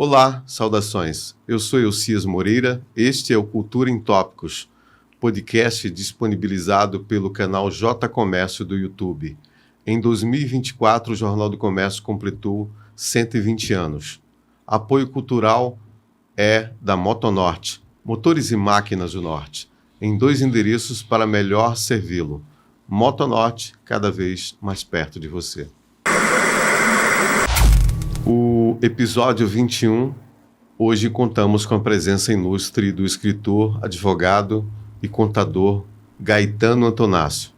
Olá, saudações. Eu sou Elcias Moreira, este é o Cultura em Tópicos, podcast disponibilizado pelo canal J Comércio do YouTube. Em 2024, o Jornal do Comércio completou 120 anos. Apoio cultural é da Motonorte, Motores e Máquinas do Norte, em 2 endereços para melhor servi-lo. Motonorte, cada vez mais perto de você. O episódio 21, hoje contamos com a presença ilustre do escritor, advogado e contador Gaetano Antonácio,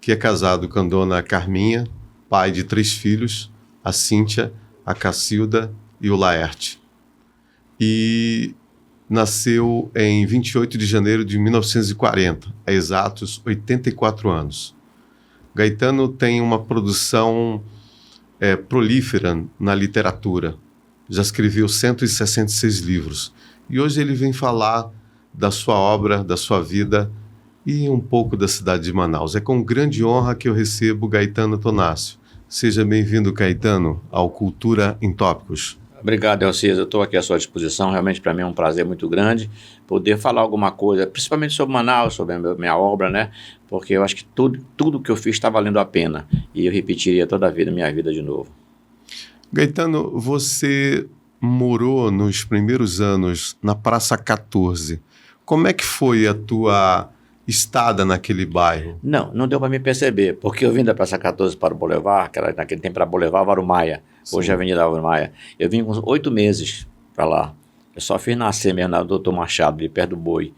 que é casado com a dona Carminha, pai de 3 filhos, a Cíntia, a Cacilda e o Laerte. E nasceu em 28 de janeiro de 1940, há exatos 84 anos. Gaetano tem uma produção prolífera na literatura. Já escreveu 166 livros. E hoje ele vem falar da sua obra, da sua vida e um pouco da cidade de Manaus. É com grande honra que eu recebo Gaetano Antonácio. Seja bem-vindo, Gaetano, ao Cultura em Tópicos. Obrigado, Elcias. Eu estou aqui à sua disposição. Realmente, para mim, é um prazer muito grande poder falar alguma coisa, principalmente sobre Manaus, sobre a minha obra, né? Porque eu acho que tudo que eu fiz está valendo a pena. E eu repetiria toda a vida, minha vida de novo. Gaetano, você morou nos primeiros anos na Praça 14. Como é que foi a tua estada naquele bairro? Não deu para me perceber, porque eu vim da Praça 14 para o Boulevard, que era, naquele tempo era Boulevard Álvaro Maia. Hoje é a Avenida Álvaro Maia. Eu vim com 8 meses para lá. Eu só fiz nascer mesmo na Doutor Machado, ali perto do Boi.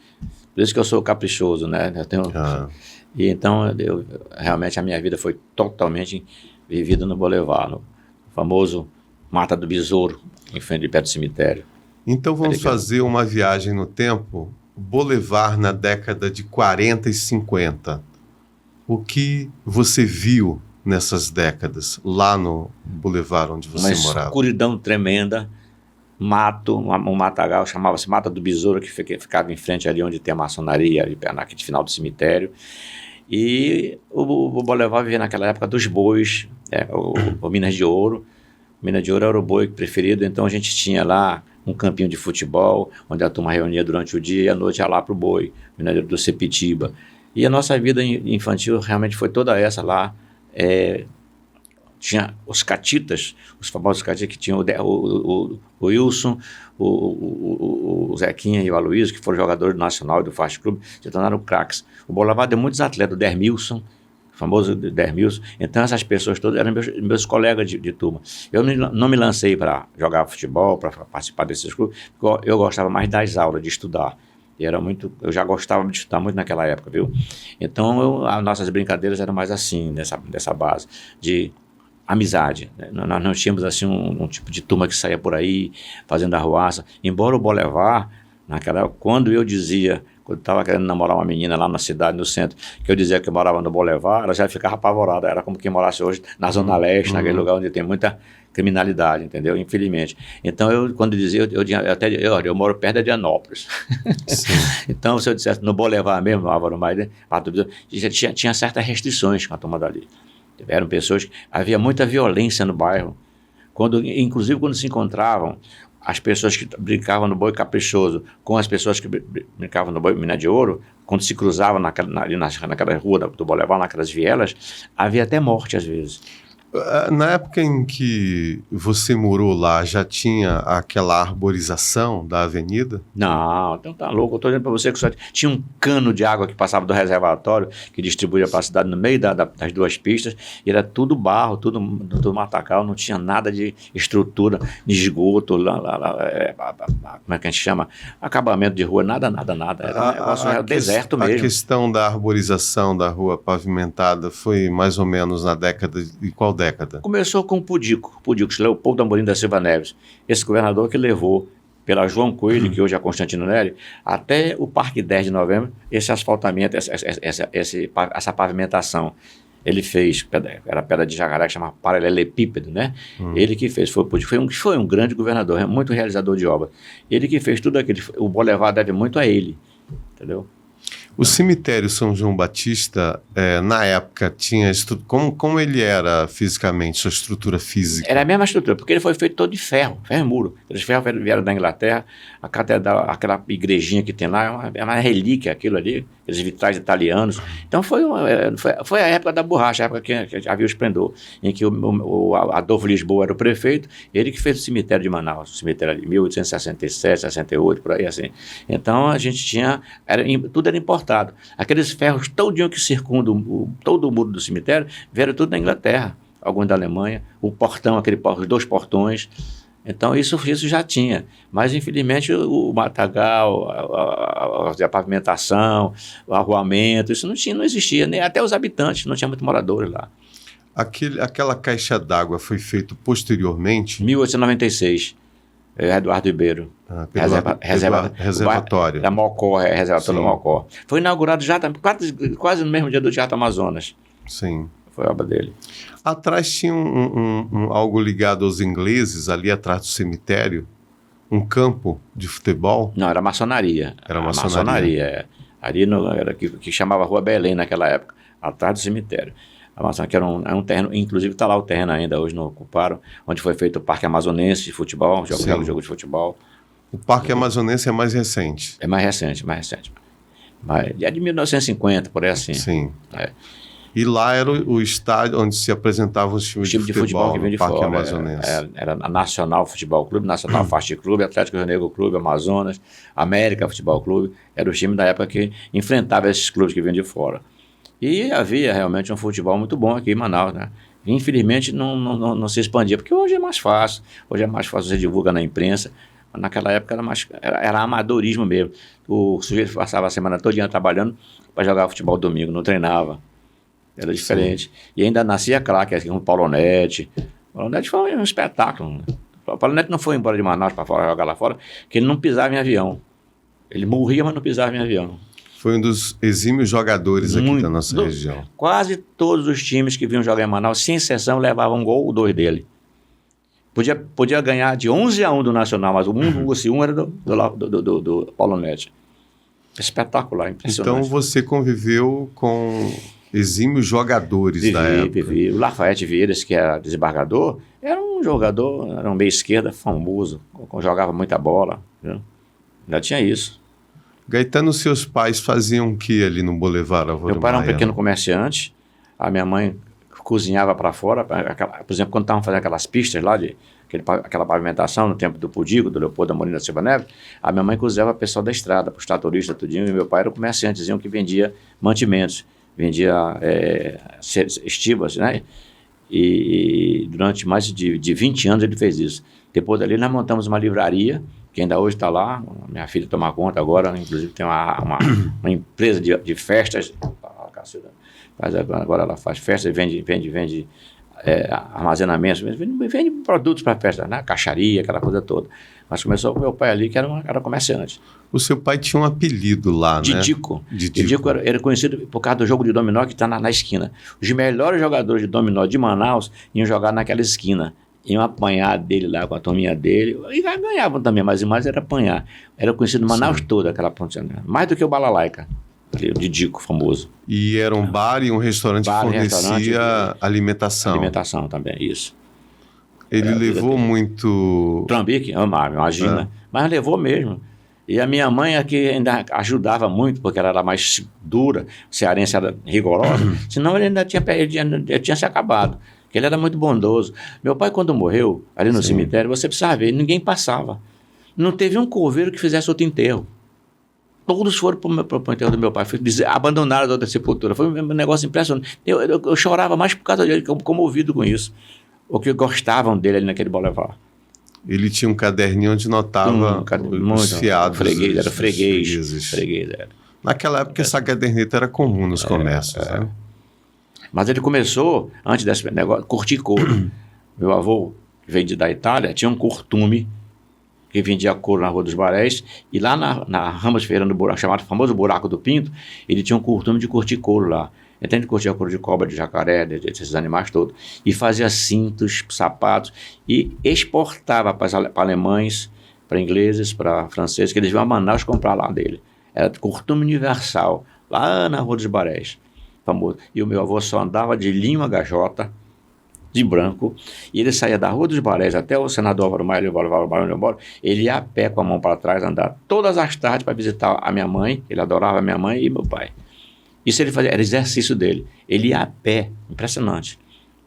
Por isso que eu sou caprichoso, né? E então, realmente, a minha vida foi totalmente vivida no Boulevard, no famoso Mata do Besouro, em frente de perto do cemitério. Então vamos fazer uma viagem no tempo, Boulevard na década de 40 e 50. O que você viu nessas décadas, lá no Boulevard onde você morava? Uma escuridão tremenda, mato, um matagal, chamava-se Mata do Besouro, que ficava em frente ali onde tem a maçonaria, ali naquele final do cemitério. E o Boulevard vivia naquela época dos bois, o Minas de Ouro. Minas de Ouro era o boi preferido, então a gente tinha lá um campinho de futebol, onde a turma reunia durante o dia e à noite ia lá para o boi, Minas do Sepitiba. E a nossa vida infantil realmente foi toda essa lá. Tinha os catitas, os famosos catitas, que tinham o Wilson, o Zequinha e o Aloysio, que foram jogadores do Nacional e do Fast Club, se tornaram craques. O Boulevard deu muitos atletas, o Dermilson, o famoso Dermilson. Então essas pessoas todas eram meus colegas de turma. Eu não me lancei para jogar futebol, para participar desses clubes, porque eu gostava mais das aulas, de estudar. Eu já gostava de estudar muito naquela época, viu? Então as nossas brincadeiras eram mais assim, dessa base de amizade, né? Nós não tínhamos assim um tipo de turma que saía por aí fazendo arruaça. Embora o Boulevard, naquela época, quando eu estava querendo namorar uma menina lá na cidade, no centro, que eu dizia que eu morava no Boulevard, ela já ficava apavorada. Era como quem morasse hoje na Zona Leste, naquele lugar onde tem muita criminalidade, entendeu? Infelizmente. Então, quando eu dizia, eu moro perto de Dianópolis. Então, se eu dissesse no Boulevard mesmo, Álvaro Maia, tinha certas restrições com a turma dali. Tiveram pessoas que havia muita violência no bairro. Inclusive, quando se encontravam as pessoas que brincavam no boi caprichoso com as pessoas que brincavam no boi Minas de Ouro, quando se cruzavam naquela rua do Boulevard, naquelas vielas, havia até morte às vezes. Na época em que você morou lá, já tinha aquela arborização da avenida? Não, então tá louco. Eu estou dizendo para você que só tinha um cano de água que passava do reservatório, que distribuía para a cidade no meio das 2 pistas, e era tudo barro, tudo matagal, não tinha nada de estrutura, de esgoto, como é que a gente chama? Acabamento de rua, nada. Era um negócio deserto mesmo. A questão da arborização da rua pavimentada foi mais ou menos na década de qual década? Começou com o Pudico, Leopoldo Amorim da Silva Neves, esse governador que levou pela João Coelho, que hoje é Constantino Nery, até o Parque 10 de Novembro, esse asfaltamento, essa pavimentação. Ele fez, era pedra de jacaré, que chama paralelepípedo, né? Ele que fez, foi um grande governador, muito realizador de obra. Ele que fez tudo aquilo, o Boulevard deve muito a ele, entendeu? O cemitério São João Batista, na época, tinha... Como ele era fisicamente, sua estrutura física? Era a mesma estrutura, porque ele foi feito todo de ferro e muro. Aqueles ferros vieram da Inglaterra, a catedral, aquela igrejinha que tem lá, é uma relíquia aquilo ali, aqueles vitrais italianos. Então foi a época da borracha, a época que havia o esplendor, em que o Adolfo Lisboa era o prefeito, ele que fez o cemitério de Manaus, o cemitério de 1867, 68, por aí assim. Então a gente tinha, tudo era importado. Aqueles ferros todinho que circundam todo o muro do cemitério vieram tudo da Inglaterra, alguns da Alemanha, o portão, os 2 portões. Então isso já tinha, mas infelizmente o matagal, a pavimentação, o arruamento, isso não existia, nem até os habitantes, não tinha muitos moradores lá. Aquela caixa d'água foi feita posteriormente? 1896. Eduardo Ribeiro. Reservatório. Da Mocó, reservatório da Mocó. Foi inaugurado já quase no mesmo dia do Teatro Amazonas. Sim. Foi obra dele. Atrás tinha algo ligado aos ingleses, ali atrás do cemitério, um campo de futebol? Não, era maçonaria. Era maçonaria. Ali era que chamava Rua Belém naquela época, atrás do cemitério. A maçonaria, que era um terreno, inclusive está lá o terreno ainda, hoje não ocuparam, onde foi feito o Parque Amazonense de futebol, jogo de futebol. O Parque Amazonense é mais recente? É mais recente. É de 1950, por aí assim. Sim. E lá era o estádio onde se apresentavam os times de futebol que vinha de Parque fora. Amazonense. Era a Nacional Futebol Clube, Nacional Fast Clube, Atlético Rio Negro Clube, Amazonas, América Futebol Clube. Eram os times da época que enfrentavam esses clubes que vinham de fora. E havia realmente um futebol muito bom aqui em Manaus, né? Infelizmente não se expandia, porque hoje é mais fácil. Hoje é mais fácil, você divulga na imprensa. Mas naquela época era amadorismo mesmo. O sujeito passava a semana toda trabalhando para jogar futebol domingo, não treinava. Era diferente. Sim. E ainda nascia craque, assim, como o Paulo Netti. O Paulo Netti foi um espetáculo. Né? O Paulo Netti não foi embora de Manaus para fora jogar lá fora, porque ele não pisava em avião. Ele morria, mas não pisava em avião. Foi um dos exímios jogadores aqui da nossa região. Quase todos os times que vinham jogar em Manaus, sem exceção, levavam um gol ou 2 dele. Podia ganhar de 11-1 do Nacional, mas o 1 era do Paulo Netti. Espetacular, impressionante. Então você conviveu com exímios jogadores da época. Vivi. O Lafayette Vieiras, que era desembargador, era um jogador, era um meio esquerda famoso, jogava muita bola. Viu? Já tinha isso. Gaetano, seus pais faziam o que ali no Boulevard Álvaro Meu pai era um Maia? pequeno comerciante, a minha mãe cozinhava para fora, por exemplo, quando estavam fazendo aquelas pistas lá, aquela pavimentação no tempo do Pudigo, do Leopoldo Amorim da Silva Neves, a minha mãe cozinhava o pessoal da estrada, para os tratoristas, tudinho, e meu pai era um comerciantezinho que vendia mantimentos, vendia estivas, né? E durante mais de 20 anos ele fez isso. Depois dali nós montamos uma livraria, que ainda hoje está lá, minha filha toma conta agora, inclusive tem uma empresa de festas, agora ela faz festas, vende armazenamentos, vende produtos para festa, né? Caixaria, aquela coisa toda. Mas começou com meu pai ali, que era comerciante. O seu pai tinha um apelido lá, né? Didico. Didico era conhecido por causa do jogo de dominó que está na esquina. Os melhores jogadores de dominó de Manaus iam jogar naquela esquina. Iam apanhar dele lá com a turminha dele. E ganhavam também, mas mais era apanhar. Era conhecido Manaus toda, aquela pontinha. Mais do que o Balalaica. O Didico, famoso. E era um bar e um restaurante que fornecia alimentação. Alimentação também, isso. Ele levou muito... Trambique, imagina. Mas levou mesmo. E a minha mãe aqui ainda ajudava muito, porque ela era mais dura, cearense era rigorosa, senão ele ainda tinha se acabado. Ele era muito bondoso. Meu pai, quando morreu, ali no cemitério, você precisava ver, ninguém passava. Não teve um coveiro que fizesse outro enterro. Todos foram para o enterro do meu pai, abandonaram a outra sepultura. Foi um negócio impressionante. Eu chorava mais por causa dele, comovido com isso. O que gostavam dele ali naquele boulevard. Ele tinha um caderninho onde notava os fiados. Era freguês. Era. Naquela época, essa caderneta era comum nos comércios. Né? Mas ele começou, antes desse negócio, curtir couro. Meu avô, que veio da Itália, tinha um curtume que vendia couro na Rua dos Baréis, e lá na Ramos Ferreira, no buraco, chamado famoso Buraco do Pinto, ele tinha um curtume de curtir couro lá. Então ele curtia couro de cobra, de jacaré, desses animais todos, e fazia cintos, sapatos, e exportava para alemães, para ingleses, para franceses, que eles iam a Manaus comprar lá dele. Era curtume universal. lá na Rua dos Barés, famoso. E o meu avô só andava de linho HJ, de branco, e ele saía da Rua dos Barés até o senador Álvaro Maia, ele ia a pé com a mão para trás, andar todas as tardes para visitar a minha mãe, ele adorava a minha mãe e meu pai. Isso ele fazia, era exercício dele. Ele ia a pé, impressionante.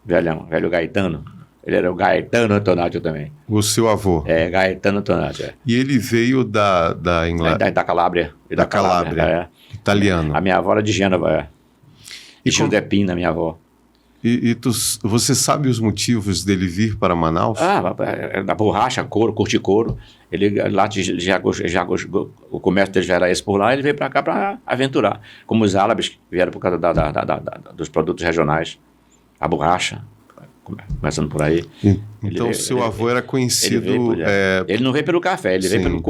Velho Gaetano. Ele era o Gaetano Antonaccio também. O seu avô? Gaetano Antonaccio. E ele veio da Inglaterra? Da Calábria. Da Calábria. Italiano. A minha avó era de Gênova, E Giuseppina, minha avó. E você sabe os motivos dele vir para Manaus? Da borracha, couro, curtir couro. Ele lá o comércio dele já era esse por lá, ele veio para cá para aventurar. Como os árabes que vieram por causa dos produtos regionais. A borracha, começando por aí. Então, seu avô era conhecido... Ele não veio pelo café, ele veio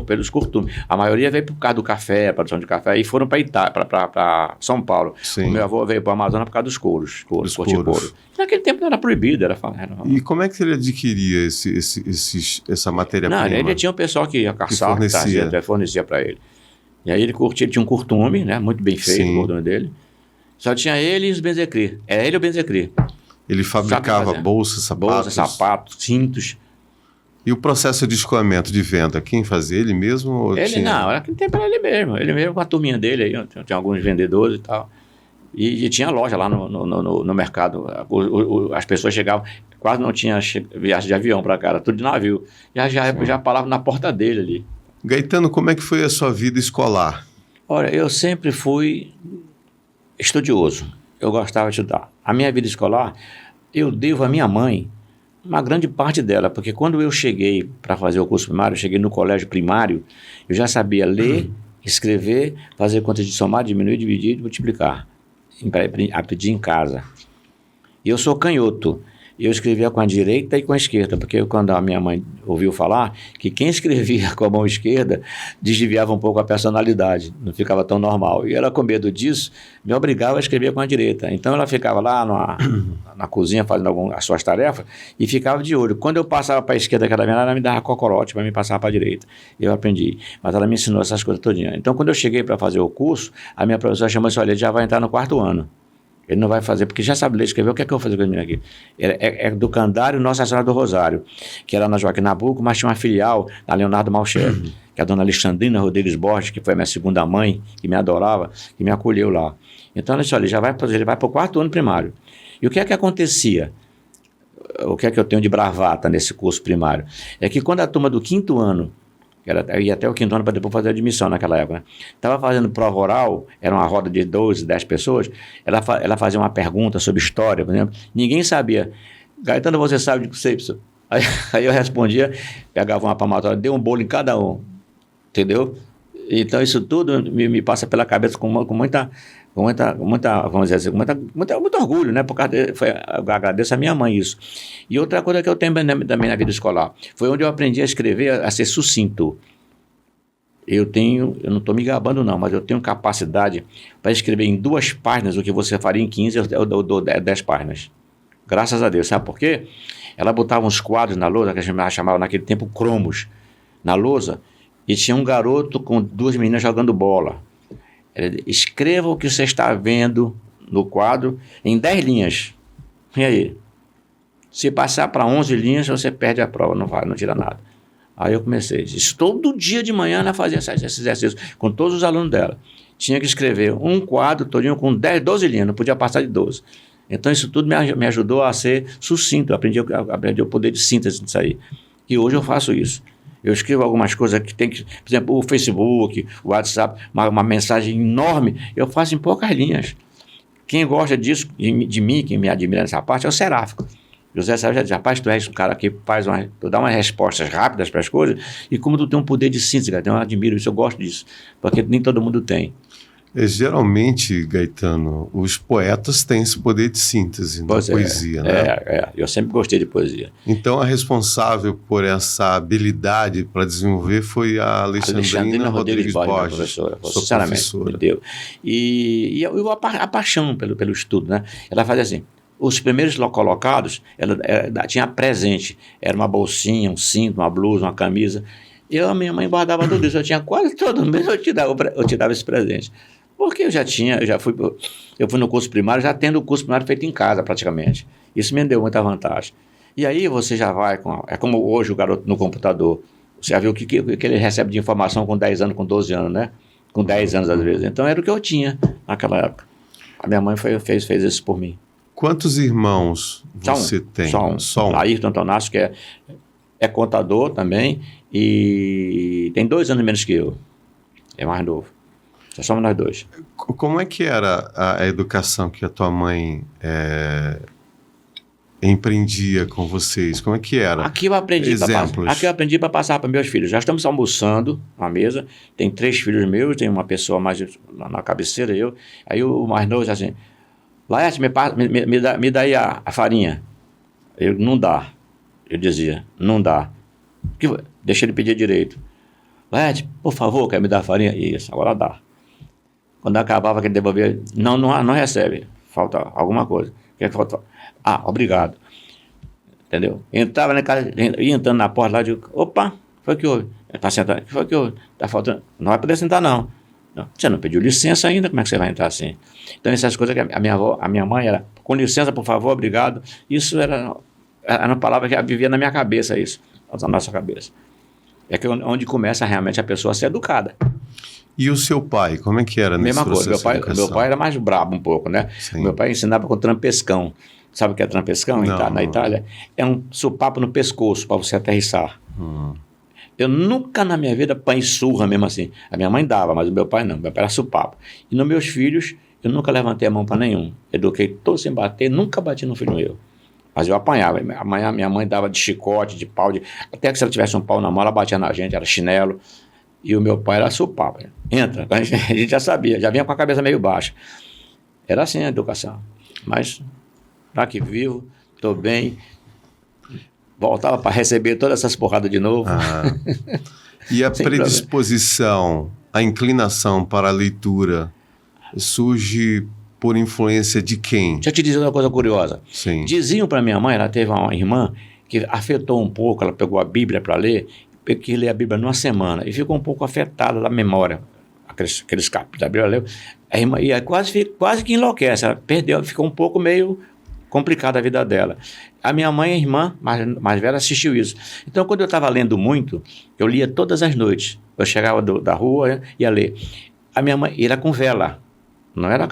pelos costumes. A maioria veio por causa do café, a produção de café, e foram para São Paulo. Sim. O meu avô veio para o Amazonas por causa dos couros. Couro. Naquele tempo não era proibido. E como é que ele adquiria essa matéria-prima? Não, ele tinha um pessoal que ia caçar, fornecia para ele. E aí ele tinha um curtume, né, muito bem feito, o curtume dele. Só tinha ele e os Benzecri. Era ele e o Benzecri. Ele fabricava bolsas, sapatos, cintos. E o processo de escoamento de venda, quem fazia? Ele mesmo? Naquele tempo era ele mesmo. Ele mesmo com a turminha dele, aí, tinha alguns vendedores e tal. E tinha loja lá no mercado. As pessoas chegavam, quase não tinha viagem de avião para cá, era tudo de navio. Já paravam na porta dele ali. Gaetano, como é que foi a sua vida escolar? Olha, eu sempre fui estudioso. Eu gostava de estudar. A minha vida escolar, eu devo à minha mãe uma grande parte dela, porque quando eu cheguei para fazer o curso primário, eu cheguei no colégio primário, eu já sabia ler, escrever, fazer contas de somar, diminuir, dividir e multiplicar. Aprendi em casa. E eu sou canhoto. Eu escrevia com a direita e com a esquerda, porque quando a minha mãe ouviu falar que quem escrevia com a mão esquerda desviava um pouco a personalidade, não ficava tão normal. E ela, com medo disso, me obrigava a escrever com a direita. Então ela ficava lá na cozinha fazendo as suas tarefas e ficava de olho. Quando eu passava para a esquerda, ela me dava cocorote para me passar para a direita. Eu aprendi. Mas ela me ensinou essas coisas todinhas. Então, quando eu cheguei para fazer o curso, a minha professora chamou e disse: olha, ele já vai entrar no 4º ano. Ele não vai fazer, porque já sabe ler e escrever. O que é que eu vou fazer com a menina aqui? É do Candário Nossa Senhora do Rosário, que era na Joaquim Nabuco, mas tinha uma filial na Leonardo Malcher, que é a dona Alexandrina Rodrigues Borges, que foi a minha segunda mãe, que me adorava, que me acolheu lá. Então, ela disse: olha, ele vai para o 4º ano primário. E o que é que acontecia? O que é que eu tenho de bravata nesse curso primário? É que quando a turma do 5º ano, eu ia até o 5º ano para depois fazer a admissão naquela época, estava fazendo prova oral, era uma roda de 12, 10 pessoas, ela fazia uma pergunta sobre história, por exemplo, ninguém sabia. Gaetano, você sabe de que aí eu respondia, pegava uma palmatória, dei um bolo em cada um, entendeu? Então isso tudo me passa pela cabeça com muita, vamos dizer assim, muito orgulho, né? Eu agradeço a minha mãe isso. E outra coisa que eu tenho também na vida escolar, foi onde eu aprendi a escrever, a ser sucinto. Eu não estou me gabando não, mas eu tenho capacidade para escrever em 2 páginas o que você faria em 15, eu dou 10 páginas. Graças a Deus, sabe por quê? Ela botava uns quadros na lousa, que a gente chamava naquele tempo cromos, na lousa, e tinha um garoto com 2 meninas jogando bola. Escreva o que você está vendo no quadro em 10 linhas. E aí? Se passar para 11 linhas, você perde a prova, não tira nada. Aí eu comecei. Isso todo dia de manhã ela fazia esse exercício com todos os alunos dela. Tinha que escrever um quadro todinho com 12 linhas, não podia passar de 12. Então isso tudo me ajudou a ser sucinto, aprendi o poder de síntese disso aí. E hoje eu faço isso. Eu escrevo algumas coisas que tem que, por exemplo, o Facebook, o WhatsApp, uma mensagem enorme, eu faço em poucas linhas. Quem gosta disso, de mim, quem me admira nessa parte, é o Seráfico. José Sérgio já diz: rapaz, tu és um cara que tu dá umas respostas rápidas para as coisas, e como tu tem um poder de síntese, eu admiro isso, eu gosto disso, porque nem todo mundo tem. Geralmente, Gaetano, os poetas têm esse poder de síntese na poesia, né? Eu sempre gostei de poesia. Então, a responsável por essa habilidade para desenvolver foi a Alexandrina Rodrigues Borges, professora. Sinceramente, me deu. E a paixão pelo estudo, né? Ela fazia assim: os primeiros colocados, ela tinha presente, era uma bolsinha, um cinto, uma blusa, uma camisa. A minha mãe guardava tudo isso, eu tinha quase todo mês, eu te dava esse presente. Porque eu fui no curso primário, já tendo o curso primário feito em casa, praticamente. Isso me deu muita vantagem. E aí você já vai, é como hoje o garoto no computador, você já viu o que ele recebe de informação com 10 anos, com 12 anos, né? Com 10 anos às vezes. Então era o que eu tinha naquela época. A minha mãe fez isso por mim. Quantos irmãos você tem? Só um. Ayrton Antonácio, que é contador também, e tem 2 anos menos que eu. É mais novo. Só somos nós 2. Como é que era a educação que a tua mãe empreendia com vocês? Como é que era? Aqui eu aprendi para passar para meus filhos. Já estamos almoçando na mesa, tem 3 filhos meus, tem uma pessoa mais na cabeceira, eu. Aí o mais novo diz assim, Laerte, me dá aí a farinha. Eu, não dá. Eu dizia, não dá. Deixa ele pedir direito. Laerte, por favor, quer me dar a farinha? Isso, agora dá. Quando acabava que ele devolvia, não recebe. Falta alguma coisa. O que é que falta? Ah, obrigado. Entendeu? Entrava na casa, ia entrando na porta lá, eu digo, opa, foi que houve? Está sentado, foi que houve? Está faltando. Não vai poder sentar, não. Você não pediu licença ainda, como é que você vai entrar assim? Então, essas coisas que a minha mãe era, com licença, por favor, obrigado. Isso era uma palavra que vivia na minha cabeça, isso, na nossa cabeça. É que onde começa realmente a pessoa a ser educada. E o seu pai, como é que era nesse processo? Mesma coisa, meu pai era mais brabo um pouco, né? Sim. Meu pai ensinava com trampescão. Sabe o que é trampescão? Na Itália? É um sopapo no pescoço para você aterrissar. Eu nunca na minha vida apanhei surra mesmo assim. A minha mãe dava, mas o meu pai não. Meu pai era sopapo. E nos meus filhos, eu nunca levantei a mão para nenhum. Eduquei todos sem bater, nunca bati no filho meu. Mas eu apanhava. Minha mãe dava de chicote, de pau. Até que se ela tivesse um pau na mão, ela batia na gente, era chinelo. E o meu pai era sopapo. Entra. A gente já sabia, já vinha com a cabeça meio baixa. Era assim a educação. Mas, tá aqui vivo, estou bem. Voltava para receber todas essas porradas de novo. E a predisposição, a inclinação para a leitura surge por influência de quem? Deixa eu te dizer uma coisa curiosa. Sim. Diziam para minha mãe, ela teve uma irmã que afetou um pouco, ela pegou a Bíblia para ler, que ler a Bíblia numa semana, e ficou um pouco afetada da memória, aqueles capítulos da Bíblia, leu, a irmã ia quase que enlouquece, ela perdeu, ficou um pouco meio complicada a vida dela. A minha mãe, a irmã mais velha, assistiu isso. Então, quando eu estava lendo muito, eu lia todas as noites. Eu chegava da rua, ia ler. A minha mãe era com vela. Não era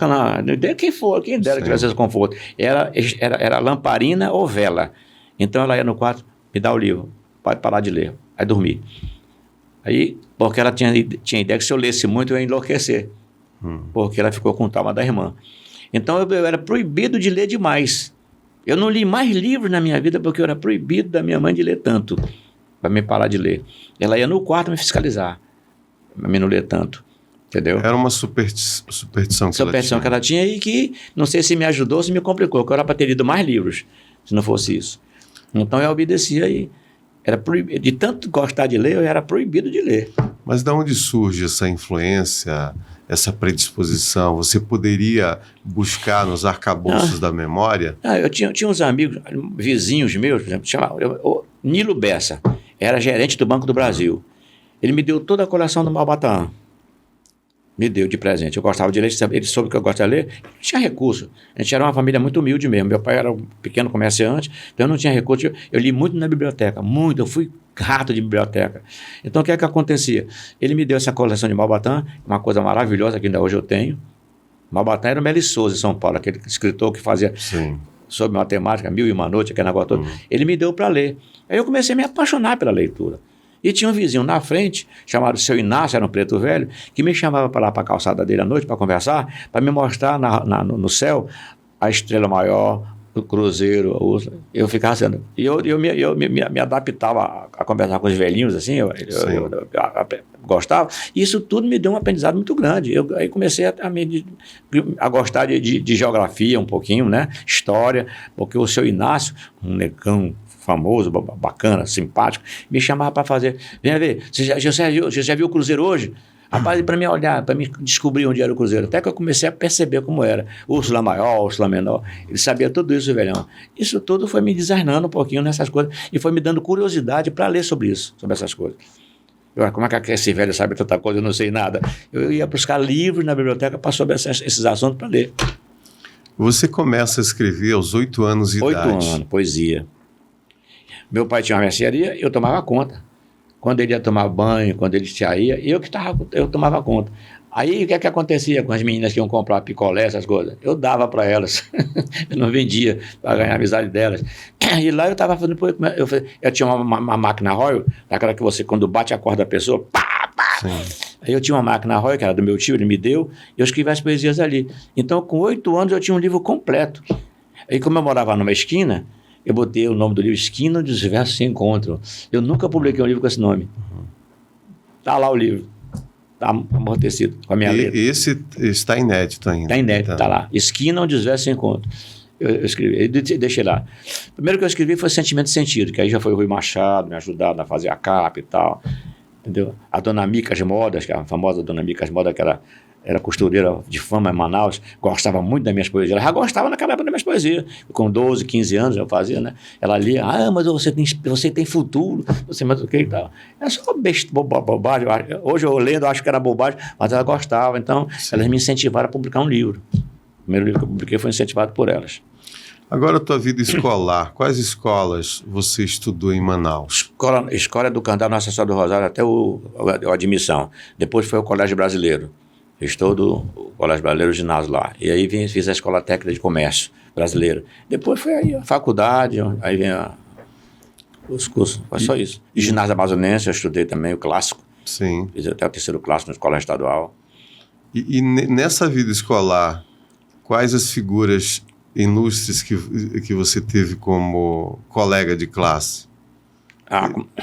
quem dera que tivesse esse conforto. Era lamparina ou vela. Então, ela ia no quarto, me dá o livro, pode parar de ler. Aí dormi. Aí, porque ela tinha ideia que se eu lesse muito, eu ia enlouquecer. Porque ela ficou com o trauma da irmã. Então, eu era proibido de ler demais. Eu não li mais livros na minha vida porque eu era proibido da minha mãe de ler tanto, para me parar de ler. Ela ia no quarto me fiscalizar, para mim não ler tanto, entendeu? Era uma superstição que ela tinha e que não sei se me ajudou ou se me complicou, porque eu era para ter lido mais livros, se não fosse isso. Então eu obedecia e era proibido, de tanto gostar de ler, eu era proibido de ler. Mas de onde surge essa influência, essa predisposição? Você poderia buscar nos arcabouços da memória? Eu tinha uns amigos, vizinhos meus, por exemplo, o Nilo Bessa, era gerente do Banco do Brasil. Ele me deu toda a coleção do Malbatã. Me deu de presente. Eu gostava de ler, ele soube que eu gostava de ler, tinha recurso. A gente era uma família muito humilde mesmo. Meu pai era um pequeno comerciante, então eu não tinha recurso. Eu li muito na biblioteca, muito. Eu fui rato de biblioteca. Então, o que é que acontecia? Ele me deu essa coleção de Malbatã, uma coisa maravilhosa que ainda hoje eu tenho. Malbatã era o Meli Souza, em São Paulo, aquele escritor que fazia sobre matemática, Mil e Uma Noite, aquele negócio todo. Ele me deu para ler. Aí eu comecei a me apaixonar pela leitura. E tinha um vizinho na frente, chamado Seu Inácio, era um preto velho, que me chamava para lá para a calçada dele à noite para conversar, para me mostrar no céu a estrela maior, o cruzeiro, eu ficava sendo... E eu me adaptava a conversar com os velhinhos, assim, eu gostava. E isso tudo me deu um aprendizado muito grande. Aí comecei a gostar de geografia um pouquinho, né? História, porque o Seu Inácio, um negão famoso, bacana, simpático, me chamava para fazer... Vem ver, você já viu o cruzeiro hoje? Rapaz, para me olhar, para me descobrir onde era o cruzeiro, até que eu comecei a perceber como era. Úrsula maior, Úrsula menor, ele sabia tudo isso, velhão. Isso tudo foi me desarnando um pouquinho nessas coisas e foi me dando curiosidade para ler sobre isso, sobre essas coisas. Como é que esse velho sabe tanta coisa? Eu não sei nada. Eu ia buscar livros na biblioteca para sobre esses assuntos para ler. Você começa a escrever aos 8 anos de 8 idade. anos, poesia. Meu pai tinha uma mercearia, eu tomava conta. Quando ele ia tomar banho, quando ele saía, eu tomava conta. Aí o que é que acontecia com as meninas que iam comprar picolé, essas coisas? Eu dava para elas. Eu não vendia para ganhar a amizade delas. E lá eu estava fazendo... Eu tinha uma máquina Royal, daquela que você, quando bate a corda da pessoa, pá, pá. Sim. Aí eu tinha uma máquina Royal, que era do meu tio, ele me deu, e eu escrevia as poesias ali. Então, com 8 anos, eu tinha um livro completo. Aí, como eu morava numa esquina, eu botei o nome do livro Esquina onde os Versos Se Encontram. Eu nunca publiquei um livro com esse nome. Está lá o livro. Está amortecido com a minha letra. Esse está inédito ainda. Está inédito, está lá. Esquina onde os versos se encontram. Eu escrevi, deixei lá. O primeiro que eu escrevi foi Sentimento e Sentido, que aí já foi o Rui Machado, me ajudando a fazer a capa e tal. Entendeu? A Dona Micas Modas, que é a famosa Dona Micas Modas, que era costureira de fama em Manaus, gostava muito das minhas poesias. Ela já gostava naquela época das minhas poesias. Com 12, 15 anos eu fazia, né? Ela lia, mas você tem futuro, você mais o que e tal. É só bobagem. Hoje eu lendo, acho que era bobagem, mas ela gostava. Então, sim, elas me incentivaram a publicar um livro. O primeiro livro que eu publiquei foi incentivado por elas. Agora, a tua vida escolar, quais escolas você estudou em Manaus? Escola do Cantar Nossa Senhora do Rosário até a admissão. Depois foi o Colégio Brasileiro. Estou do Colégio Brasileiro, ginásio lá. E aí fiz a Escola Técnica de Comércio Brasileira. Depois foi aí a faculdade, aí vem os cursos. Foi só isso. E ginásio amazonense, eu estudei também o clássico. Sim. Fiz até o 3º clássico na escola estadual. E nessa vida escolar, quais as figuras ilustres que você teve como colega de classe?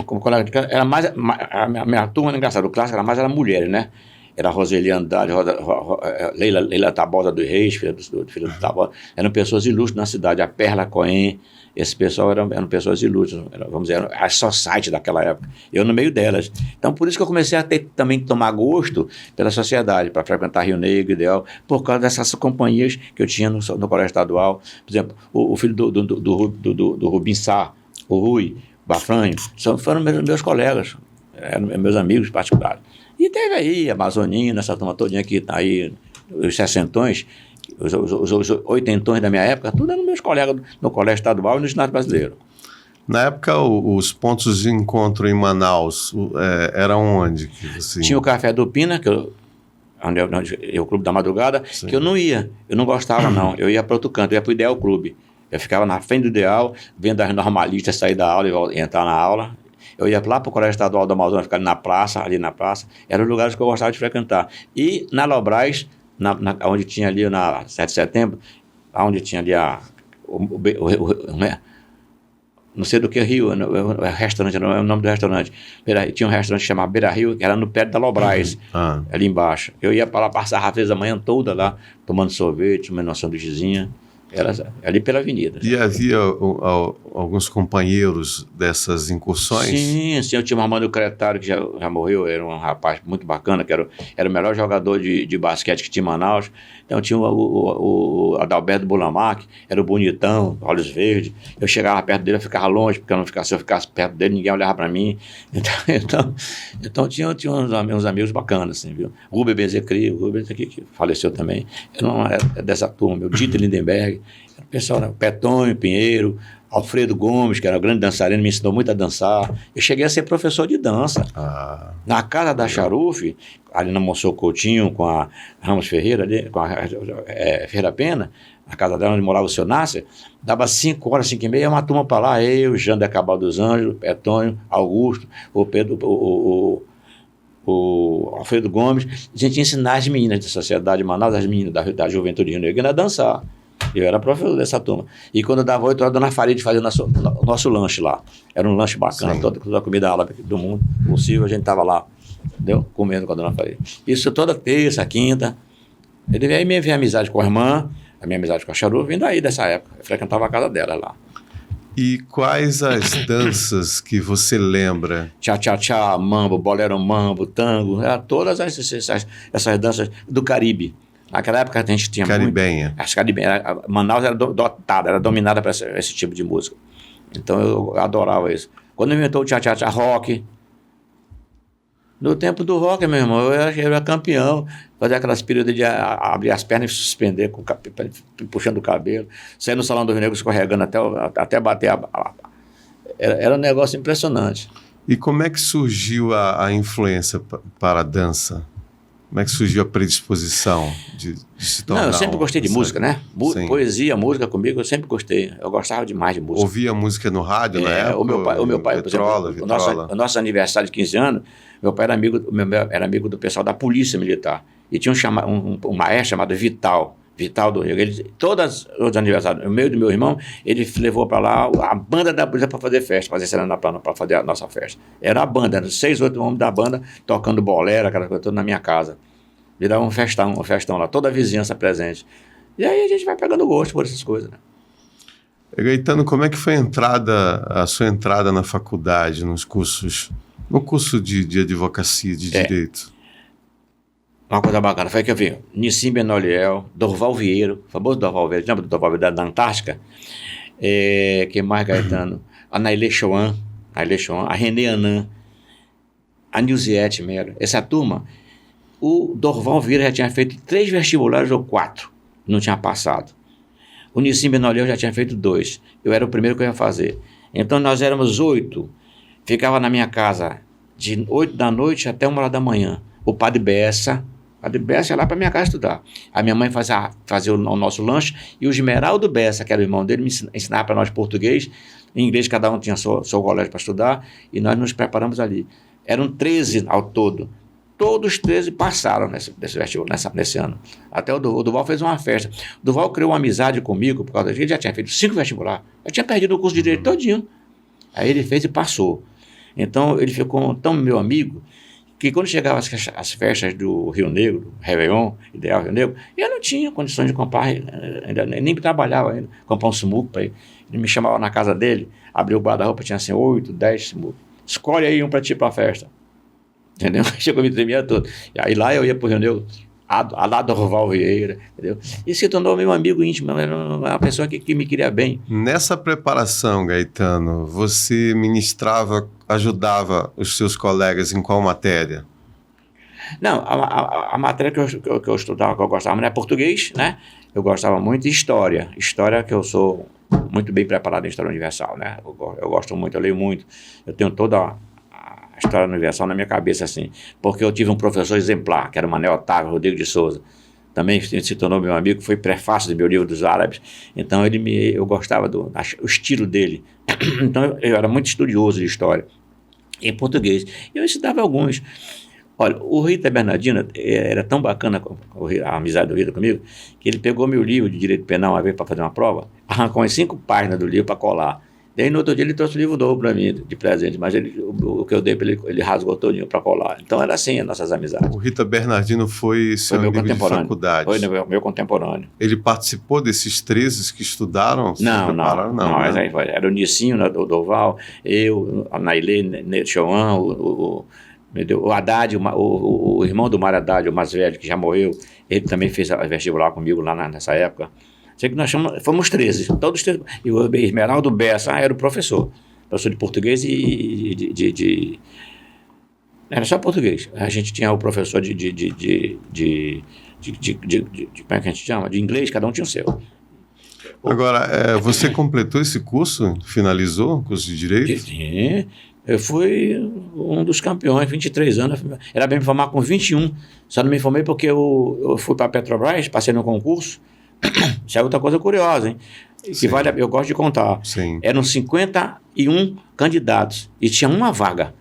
Como colega de classe, era mais, a minha turma, engraçado, o clássico era mulheres, né? Era Roseli Andrade, Leila Tabosa dos Reis, filha do Tabosa. Eram pessoas ilustres na cidade. A Perla Cohen, esse pessoal eram pessoas ilustres, vamos dizer, a society daquela época. Eu no meio delas. Então, por isso que eu comecei a também tomar gosto pela sociedade, para frequentar Rio Negro, Ideal, por causa dessas companhias que eu tinha no colégio estadual. Por exemplo, o filho do Rubim Sá, o Rui Bafranho, foram meus colegas, eram meus amigos particulares. E teve aí a Amazonina, essa turma todinha que está aí, os sessentões, os oitentões da minha época, tudo eram meus colegas no colégio estadual e no ginásio brasileiro. Na época, os pontos de encontro em Manaus eram onde? Tinha o Café do Pina, onde o Clube da Madrugada, sim, que eu não ia, eu não gostava não, eu ia para outro canto, eu ia para o Ideal Clube. Eu ficava na frente do Ideal, vendo as normalistas sair da aula e entrar na aula. Eu ia lá para o Colégio Estadual do Amazonas, ficar ali na praça, eram os lugares que eu gostava de frequentar. E na Lobras, onde tinha ali na 7 de setembro, onde tinha ali não sei do que Rio, o restaurante, não é o nome do restaurante. Tinha um restaurante chamado Beira Rio, que era no pé da Lobras, ali embaixo. Eu ia para lá, passar às vezes a manhã toda lá, tomando sorvete, tomando uma sanduíchezinha. Era ali pela avenida. E havia alguns companheiros dessas incursões? Sim, eu tinha um Armando Cretário, que já morreu, era um rapaz muito bacana, que era o melhor jogador de basquete que tinha em Manaus. Então tinha o Adalberto Bulamar, que era o bonitão, olhos verdes. Eu chegava perto dele, eu ficava longe, porque se eu ficasse perto dele, ninguém olhava para mim. Então tinha uns amigos bacanas, assim, viu? Rubem Bezecri, o Rubem aqui, que faleceu também, eu não era dessa turma, meu Dieter Lindenberg, o pessoal, né? Petonho, Pinheiro, Alfredo Gomes, que era um grande dançarino, me ensinou muito a dançar. Eu cheguei a ser professor de dança. Na casa da Charufe, ali na Monsenhor Coutinho, com a Ramos Ferreira, ali, com a Ferreira Pena, na casa dela, onde morava o seu Nácer, dava 5 horas, 5h30, uma turma para lá, eu, Jander Cabal dos Anjos, Petonho, Augusto, o Pedro, o Alfredo Gomes. A gente ia ensinar as meninas da sociedade de Manaus, as meninas da Juventude Rio Negro, a dançar. Eu era professor dessa turma. E quando dava 8 horas, a dona Farid fazia o nosso lanche lá. Era um lanche bacana, toda a comida árabe do mundo possível, a gente estava lá, entendeu? Comendo com a dona Farid. Isso toda terça, quinta. Aí me veio a amizade com a irmã, a minha amizade com a Charu, vindo aí dessa época. Eu frequentava a casa dela lá. E quais as danças que você lembra? Tchá-tchá-tchá, mambo, bolero mambo, tango, todas essas danças do Caribe. Naquela época a gente tinha caribenha. As caribenhas. Manaus era dotada, era dominada por esse tipo de música. Então eu adorava isso. Quando inventou o tchá-tchá-tchá rock, No tempo do rock, meu irmão, eu era campeão. Fazia aquelas períodas de abrir as pernas e suspender, puxando o cabelo. Sair no Salão do Rio Negro escorregando até bater era um negócio impressionante. E como é que surgiu a influência para a dança? Como é que surgiu a predisposição de se tornar? Não, eu sempre gostei de música, né? Poesia, música comigo, eu sempre gostei. Eu gostava demais de música. Ouvia música no rádio na época? O meu pai, Vitrola, por exemplo, o nosso aniversário de 15 anos, meu pai era amigo do pessoal da Polícia Militar. E tinha um maestro chamado Vital do Rio. Todos os aniversários, o meu e do meu irmão, ele levou para lá a banda da polícia para fazer festa, fazer cena para fazer a nossa festa. Era a banda, eram 6, 8 homens da banda tocando bolero, aquela coisa toda na minha casa. E dava um festão lá, toda a vizinhança presente. E aí a gente vai pegando gosto por essas coisas, né? Gaetano, como é que foi a sua entrada na faculdade, no curso de advocacia, de direito? Uma coisa bacana foi que eu vi Nissim Benoliel, Dorval Vieiro, famoso Dorval Vieiro, lembra do Dorval Vieiro da Antártica? Que mais, Gaetano? A Nailê Chouan, a René Annan, a Nilziete Melo. Essa turma, o Dorval Vieiro já tinha feito 3 vestibulares ou 4, não tinha passado. O Nissim Benoliel já tinha feito 2, eu era o primeiro que eu ia fazer. Então nós éramos 8, ficava na minha casa de 8 da noite até 1 hora da manhã. O padre Bessa ia lá para minha casa estudar. A minha mãe fazia o nosso lanche e o Gimeraldo Bessa, que era o irmão dele, me ensinava para nós português. Em inglês, cada um tinha seu colégio para estudar e nós nos preparamos ali. Eram 13 ao todo. Todos os 13 passaram nesse vestibular, nesse ano. Até o Duval fez uma festa. O Duval criou uma amizade comigo, por causa disso. Ele já tinha feito 5 vestibulares. Eu tinha perdido o curso de direito todinho. Aí ele fez e passou. Então ele ficou tão meu amigo que quando chegavam as festas do Rio Negro, Réveillon, Ideal Rio Negro, eu não tinha condições de comprar, nem trabalhava ainda, comprar um smoke para ele. Ele me chamava na casa dele, abriu o guarda-roupa, tinha assim 8, 10 smoke. Escolhe aí um para ti para a festa. Entendeu? Chegou a me tremer todo. E aí lá eu ia para o Rio Negro, a lá do Roval Vieira, entendeu? E se tornou meu amigo íntimo, era uma pessoa que me queria bem. Nessa preparação, Gaetano, você ajudava os seus colegas em qual matéria? Não, a matéria que eu estudava, que eu gostava, não é português, né? Eu gostava muito de história. História que eu sou muito bem preparado em História Universal, né? Eu gosto muito, eu leio muito. Eu tenho toda a História Universal na minha cabeça, assim, porque eu tive um professor exemplar, que era o Manuel Otávio Rodrigues de Souza, também se tornou meu amigo, foi prefácio do meu livro dos árabes, então eu gostava do estilo dele, então eu era muito estudioso de história, em português, e eu ensinava alguns. Olha, o Rita Bernardino era tão bacana a amizade do Rita comigo, que ele pegou meu livro de Direito Penal uma vez para fazer uma prova, arrancou umas 5 páginas do livro para colar. Daí no outro dia ele trouxe o livro novo para mim, de presente, mas o que eu dei para ele rasgou todinho para colar. Então era assim as nossas amizades. O Rita Bernardino foi seu amigo de faculdade? Foi meu contemporâneo. Ele participou desses 13 que estudaram? Não, mas aí era o Nissinho, o Doval, eu, a Nailê Chouan, o Haddad, o irmão do Mário Haddad, o mais velho, que já morreu, ele também fez vestibular comigo lá nessa época. Sei que nós fomos 13, todos 13. E o Esmeraldo Bessa era o professor de português e era só português. A gente tinha o professor como é que a gente chama? De inglês, cada um tinha o seu. Agora, você completou esse curso? Finalizou o curso de Direito? Sim. Eu fui um dos campeões, 23 anos. Era bem me formar com 21. Só não me formei porque eu fui para a Petrobras, passei no concurso. Isso é outra coisa curiosa, hein? Que eu gosto de contar. Sim. Eram 51 candidatos e tinha uma vaga.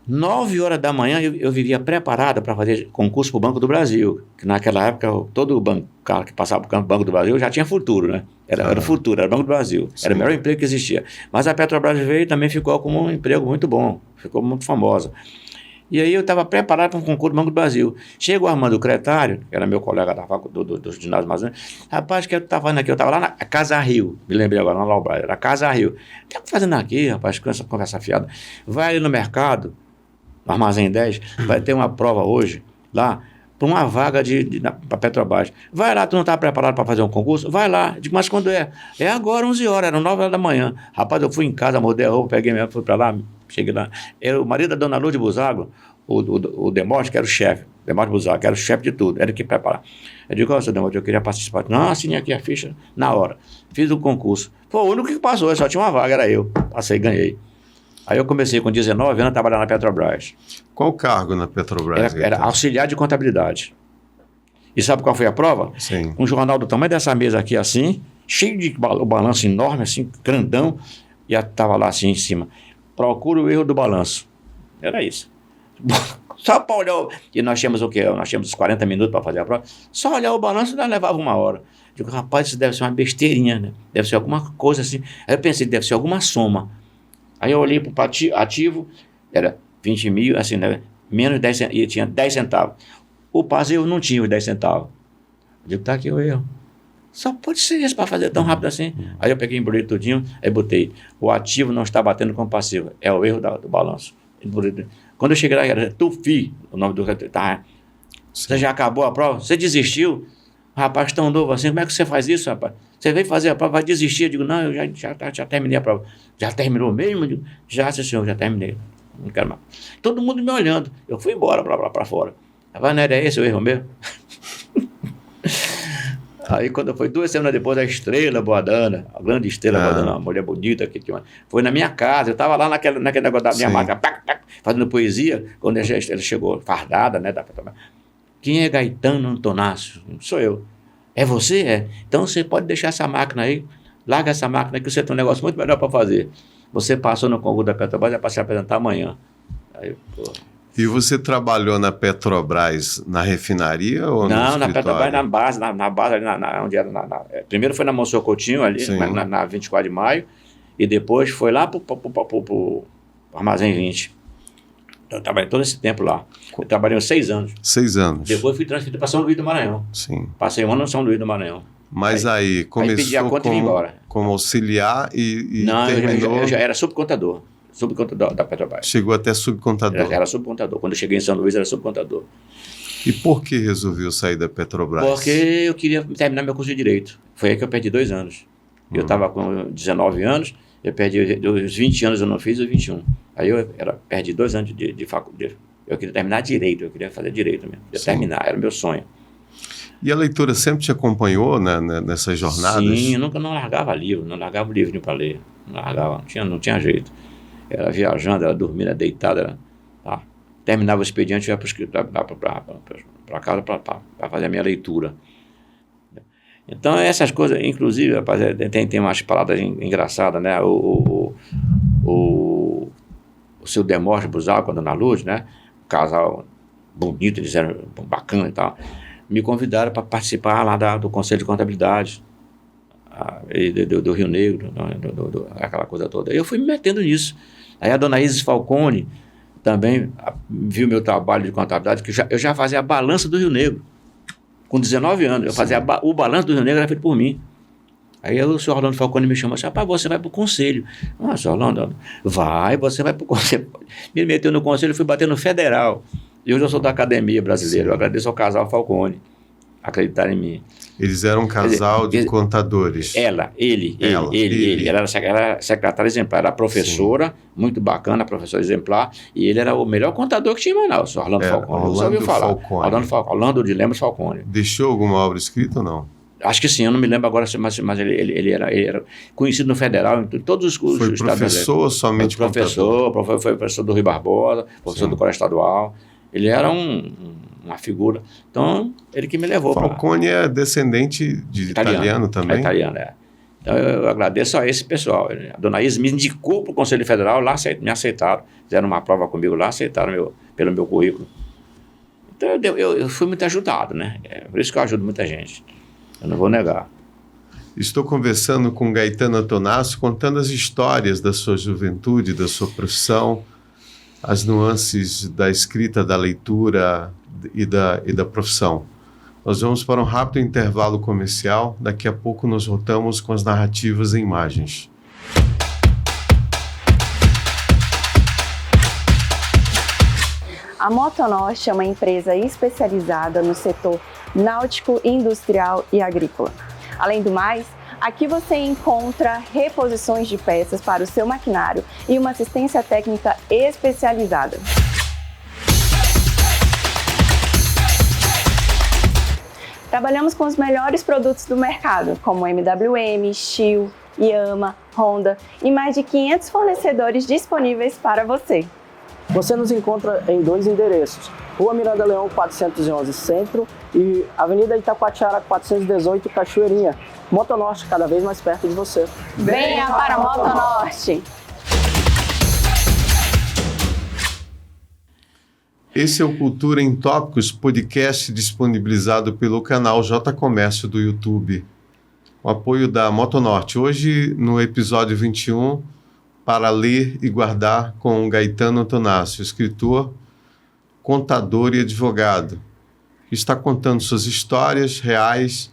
9 horas da manhã eu vivia preparado para fazer concurso para o Banco do Brasil, que naquela época todo cara que passava para o Banco do Brasil já tinha futuro, né? Era o futuro, era o Banco do Brasil. Sim. Era o melhor emprego que existia. Mas a Petrobras veio e também ficou como um emprego muito bom, ficou muito famosa. E aí eu estava preparado para um concurso do Banco do Brasil. Chega o Armando Cretário, que era meu colega do ginásio Mazan. Rapaz, o que eu estava fazendo aqui? Eu estava lá na Casa Rio, me lembrei agora, na Laubraia, era Casa Rio. O que eu estou fazendo aqui, rapaz, com essa conversa fiada? Vai ali no mercado, no Armazém 10, vai ter uma prova hoje, lá, para uma vaga para Petrobras. Vai lá, tu não está preparado para fazer um concurso? Vai lá. Eu digo, mas quando é? É agora, 11 horas, eram 9 horas da manhã. Rapaz, eu fui em casa, mudei a roupa, peguei minha, fui para lá, Cheguei lá. Era o marido da dona Lourdes Buzago, o Demóstenes, que era o chefe. Demóstenes Buzago, que era o chefe de tudo. Era que preparar. Eu digo, ó, seu Demóstenes, eu queria participar. Não, assinei aqui a ficha na hora. Fiz o concurso. Foi o único que passou, só tinha uma vaga, era eu. Passei, ganhei. Aí eu comecei com 19 anos a trabalhar na Petrobras. Qual o cargo na Petrobras? Era auxiliar de contabilidade. E sabe qual foi a prova? Sim. Um jornal do tamanho dessa mesa aqui, assim, cheio de balanço enorme, assim, grandão, e estava lá assim em cima. Procura o erro do balanço. Era isso. Só para olhar. E nós tínhamos o quê? Nós tínhamos uns 40 minutos para fazer a prova. Só olhar o balanço nós levava 1 hora. Digo, rapaz, isso deve ser uma besteirinha, né? Deve ser alguma coisa assim. Aí eu pensei, deve ser alguma soma. Aí eu olhei para o ativo, era 20 mil, assim, né? Menos 10 centavos, e tinha 10 centavos. O passivo não tinha os 10 centavos. Eu digo, tá aqui o erro. Só pode ser isso para fazer tão rápido assim. Aí eu peguei, embrulhei tudinho, aí botei, o ativo não está batendo com o passivo. É o erro do balanço. Quando eu cheguei lá, era Tufi, o nome do... Tá, você já acabou a prova? Você desistiu? Rapaz, tão novo assim, como é que você faz isso, rapaz? Você veio fazer a prova, vai desistir? Eu digo, não, eu já terminei a prova. Já terminou mesmo? Eu digo, já, senhor, já terminei. Não quero mais. Todo mundo me olhando. Eu fui embora para fora. Rapaz, não era esse o erro mesmo? Aí quando foi 2 semanas depois, a Estrela Boadana, a grande Estrela Boadana, uma mulher bonita, foi na minha casa, eu estava lá naquele negócio da minha marca, fazendo poesia, quando ela chegou, fardada, né? Quem é Gaetano Antonácio? Sou eu. É você? É. Então você pode deixar essa máquina aí, larga essa máquina aí que você tem um negócio muito melhor para fazer. Você passou no concurso da Petrobras, é para se apresentar amanhã. Aí, pô. E você trabalhou na Petrobras na refinaria ou no escritório? Não, na Petrobras na base ali onde era. Primeiro foi na Monsenhor Coutinho, ali, na 24 de maio, e depois foi lá para o Armazém 20. Eu trabalhei todo esse tempo lá. Eu trabalhei uns 6 anos. 6 anos. Depois fui transferido para São Luís do Maranhão. Sim. Passei 1 ano em São Luís do Maranhão. Mas aí começou pedi a conta e vim embora. Como auxiliar e não, terminou... eu já era subcontador da Petrobras. Chegou até subcontador. Era subcontador. Quando eu cheguei em São Luís, era subcontador. E por que resolveu sair da Petrobras? Porque eu queria terminar meu curso de Direito. Foi aí que eu perdi 2 anos. Eu estava com 19 anos, eu perdi os 20 anos, eu não fiz os 21. Aí eu perdi 2 anos de faculdade. Eu queria terminar Direito, eu queria fazer Direito mesmo. Eu terminar, era o meu sonho. E a leitura sempre te acompanhou, né, nessas jornadas? Sim, eu nunca não largava livro, não largava o livro para ler. Não largava, não tinha jeito. Era viajando, era dormindo, era deitada. Tá. Terminava o expediente e ia para casa para fazer a minha leitura. Então, essas coisas, inclusive, rapaz, tem umas palavras engraçadas, né? O seu Demóstenes Buzago, com a dona Lourdes, né? Um casal bonito, eles eram bacana e tal. Me convidaram para participar lá do Conselho de Contabilidade do Rio Negro, aquela coisa toda. Eu fui me metendo nisso. Aí a dona Isis Falcone também viu meu trabalho de contabilidade, que eu já fazia a balança do Rio Negro. Com 19 anos, eu fazia o balanço do Rio Negro, era feito por mim. Aí o senhor Orlando Falcone me chamou e disse, rapaz, você vai para o conselho. Ah, senhor Orlando, você vai para o conselho. Me meteu no conselho, fui bater no federal. E hoje eu sou da Academia Brasileira. Eu agradeço ao casal Falcone acreditar em mim. Eles eram um casal de contadores. Ele. Ela era secretária exemplar, era professora, muito bacana, professora exemplar, e ele era o melhor contador que tinha em Manaus, o Orlando Falcone. Você ouviu falar? Orlando de Lemos Falcone. Deixou alguma obra escrita ou não? Acho que sim, eu não me lembro agora, mas ele era conhecido no federal, em todos os cursos. Foi professor ou somente contador? Foi professor do Rui Barbosa, professor do Colégio Estadual. Ele era uma figura. Então, ele que me levou para... Falcone é descendente de italiano também? É italiano, é. Então, eu agradeço a esse pessoal. A dona Isa me indicou para o Conselho Federal, lá me aceitaram. Fizeram uma prova comigo lá, aceitaram pelo meu currículo. Então, eu fui muito ajudado, né? É por isso que eu ajudo muita gente. Eu não vou negar. Estou conversando com Gaetano Antonácio, contando as histórias da sua juventude, da sua profissão, as nuances da escrita, da leitura e da profissão. Nós vamos para um rápido intervalo comercial. Daqui a pouco nós voltamos com as narrativas em imagens. A Motonorte é uma empresa especializada no setor náutico, industrial e agrícola. Além do mais, Aqui você encontra reposições de peças para o seu maquinário e uma assistência técnica especializada. Trabalhamos com os melhores produtos do mercado, como MWM, Stihl, Yamaha, Honda e mais de 500 fornecedores disponíveis para você. Você nos encontra em 2 endereços, Rua Miranda Leão 411 Centro e Avenida Itacoatiara 418 Cachoeirinha. Motonorte, cada vez mais perto de você. Venha para a Motonorte! Esse é o Cultura em Tópicos, podcast disponibilizado pelo canal J Comércio do YouTube. O apoio da Motonorte. Hoje, no episódio 21, para ler e guardar com Gaetano Antonácio, escritor, contador e advogado, que está contando suas histórias reais.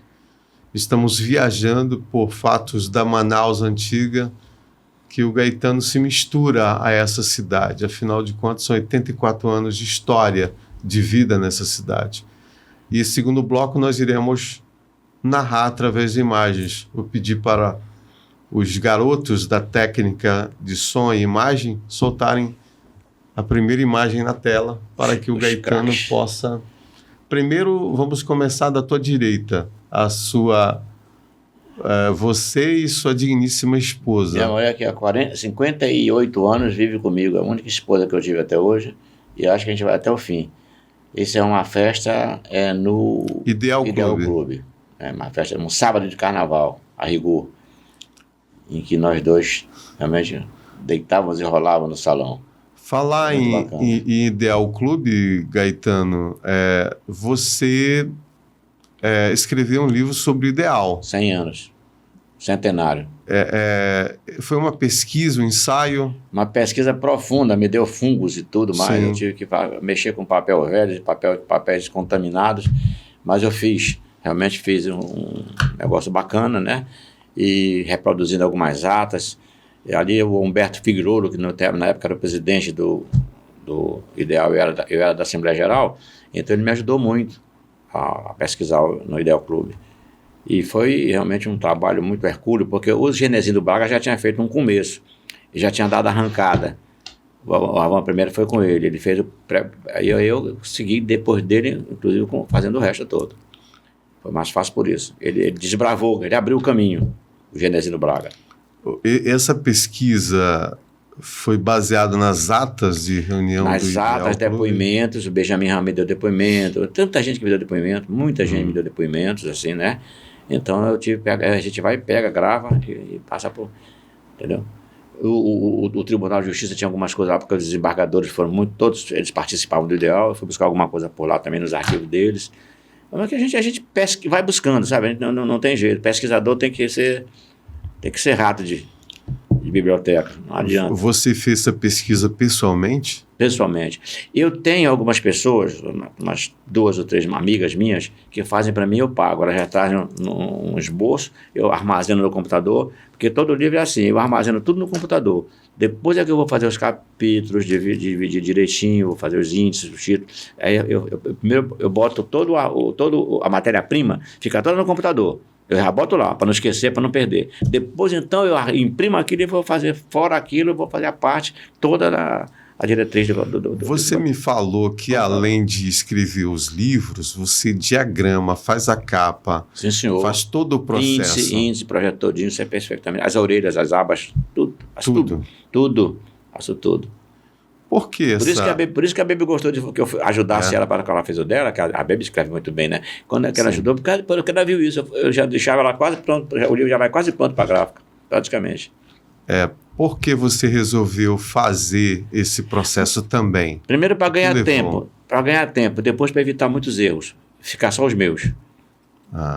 Estamos viajando por fatos da Manaus antiga, que o Gaetano se mistura a essa cidade. Afinal de contas, são 84 anos de história, de vida nessa cidade. E segundo bloco, nós iremos narrar através de imagens. Vou pedir para os garotos da técnica de som e imagem soltarem a primeira imagem na tela para que o Gaetano possa... Primeiro, vamos começar da tua direita, a sua... você e sua digníssima esposa. Minha mulher que há 58 anos vive comigo, é a única esposa que eu tive até hoje, e acho que a gente vai até o fim. Isso é uma festa no Ideal Clube. É uma festa, um sábado de carnaval, a rigor, em que nós dois realmente deitávamos e rolávamos no salão. Falar em Ideal Clube, Gaetano, você escreveu um livro sobre o ideal. 100 anos, centenário. Foi uma pesquisa, um ensaio? Uma pesquisa profunda, me deu fungos e tudo mais. Sim. Eu tive que mexer com papel velho, papéis contaminados, mas eu realmente fiz um negócio bacana, né? E reproduzindo algumas atas. E ali o Humberto Figueiredo, que na época era o presidente do Ideal, eu era da Assembleia Geral, então ele me ajudou muito a pesquisar no Ideal Clube. E foi realmente um trabalho muito hercúleo, porque o Genezinho do Braga já tinha feito um começo, e já tinha dado arrancada. A primeira foi com ele, ele fez aí eu segui depois dele, inclusive fazendo o resto todo. Foi mais fácil por isso. Ele desbravou, ele abriu o caminho, o Genezinho do Braga. Essa pesquisa foi baseada nas atas de reunião do Nas atas, depoimentos, o Benjamin Rames deu depoimento, tanta gente que me deu depoimento, muita gente me deu depoimentos, assim, né? Então a gente vai, pega, grava e passa por... Entendeu? O Tribunal de Justiça tinha algumas coisas lá, porque os desembargadores foram todos eles participavam do Ideal, eu fui buscar alguma coisa por lá também nos arquivos deles. Mas que a gente vai buscando, sabe? Não tem jeito, pesquisador tem que ser rato de biblioteca, não adianta. Você fez essa pesquisa pessoalmente? Pessoalmente. Eu tenho algumas pessoas, umas 2 ou 3 amigas minhas, que fazem para mim, eu pago. Elas já trazem um esboço, eu armazeno no computador, porque todo livro é assim, eu armazeno tudo no computador. Depois é que eu vou fazer os capítulos, dividir direitinho, vou fazer os índices, os títulos. Aí primeiro eu boto toda a matéria-prima, fica toda no computador. Eu já boto lá, para não esquecer, para não perder. Depois, então, eu imprimo aquilo e vou fazer, fora aquilo, eu vou fazer a parte toda a diretriz do Você me falou que, além de escrever os livros, você diagrama, faz a capa. Sim, senhor. Faz todo o processo. Índice, projeto todinho, você perfeitamente. As orelhas, as abas, tudo. Faço tudo. Por que essa... Por isso que a Baby gostou de que eu ajudasse ela para que ela fez o dela, que a Baby escreve muito bem, né? Quando ela ajudou, porque ela viu isso, eu já deixava ela quase pronto, o livro já vai quase pronto para a gráfica, praticamente. Por que você resolveu fazer esse processo também? Primeiro para ganhar tempo, depois para evitar muitos erros, ficar só os meus.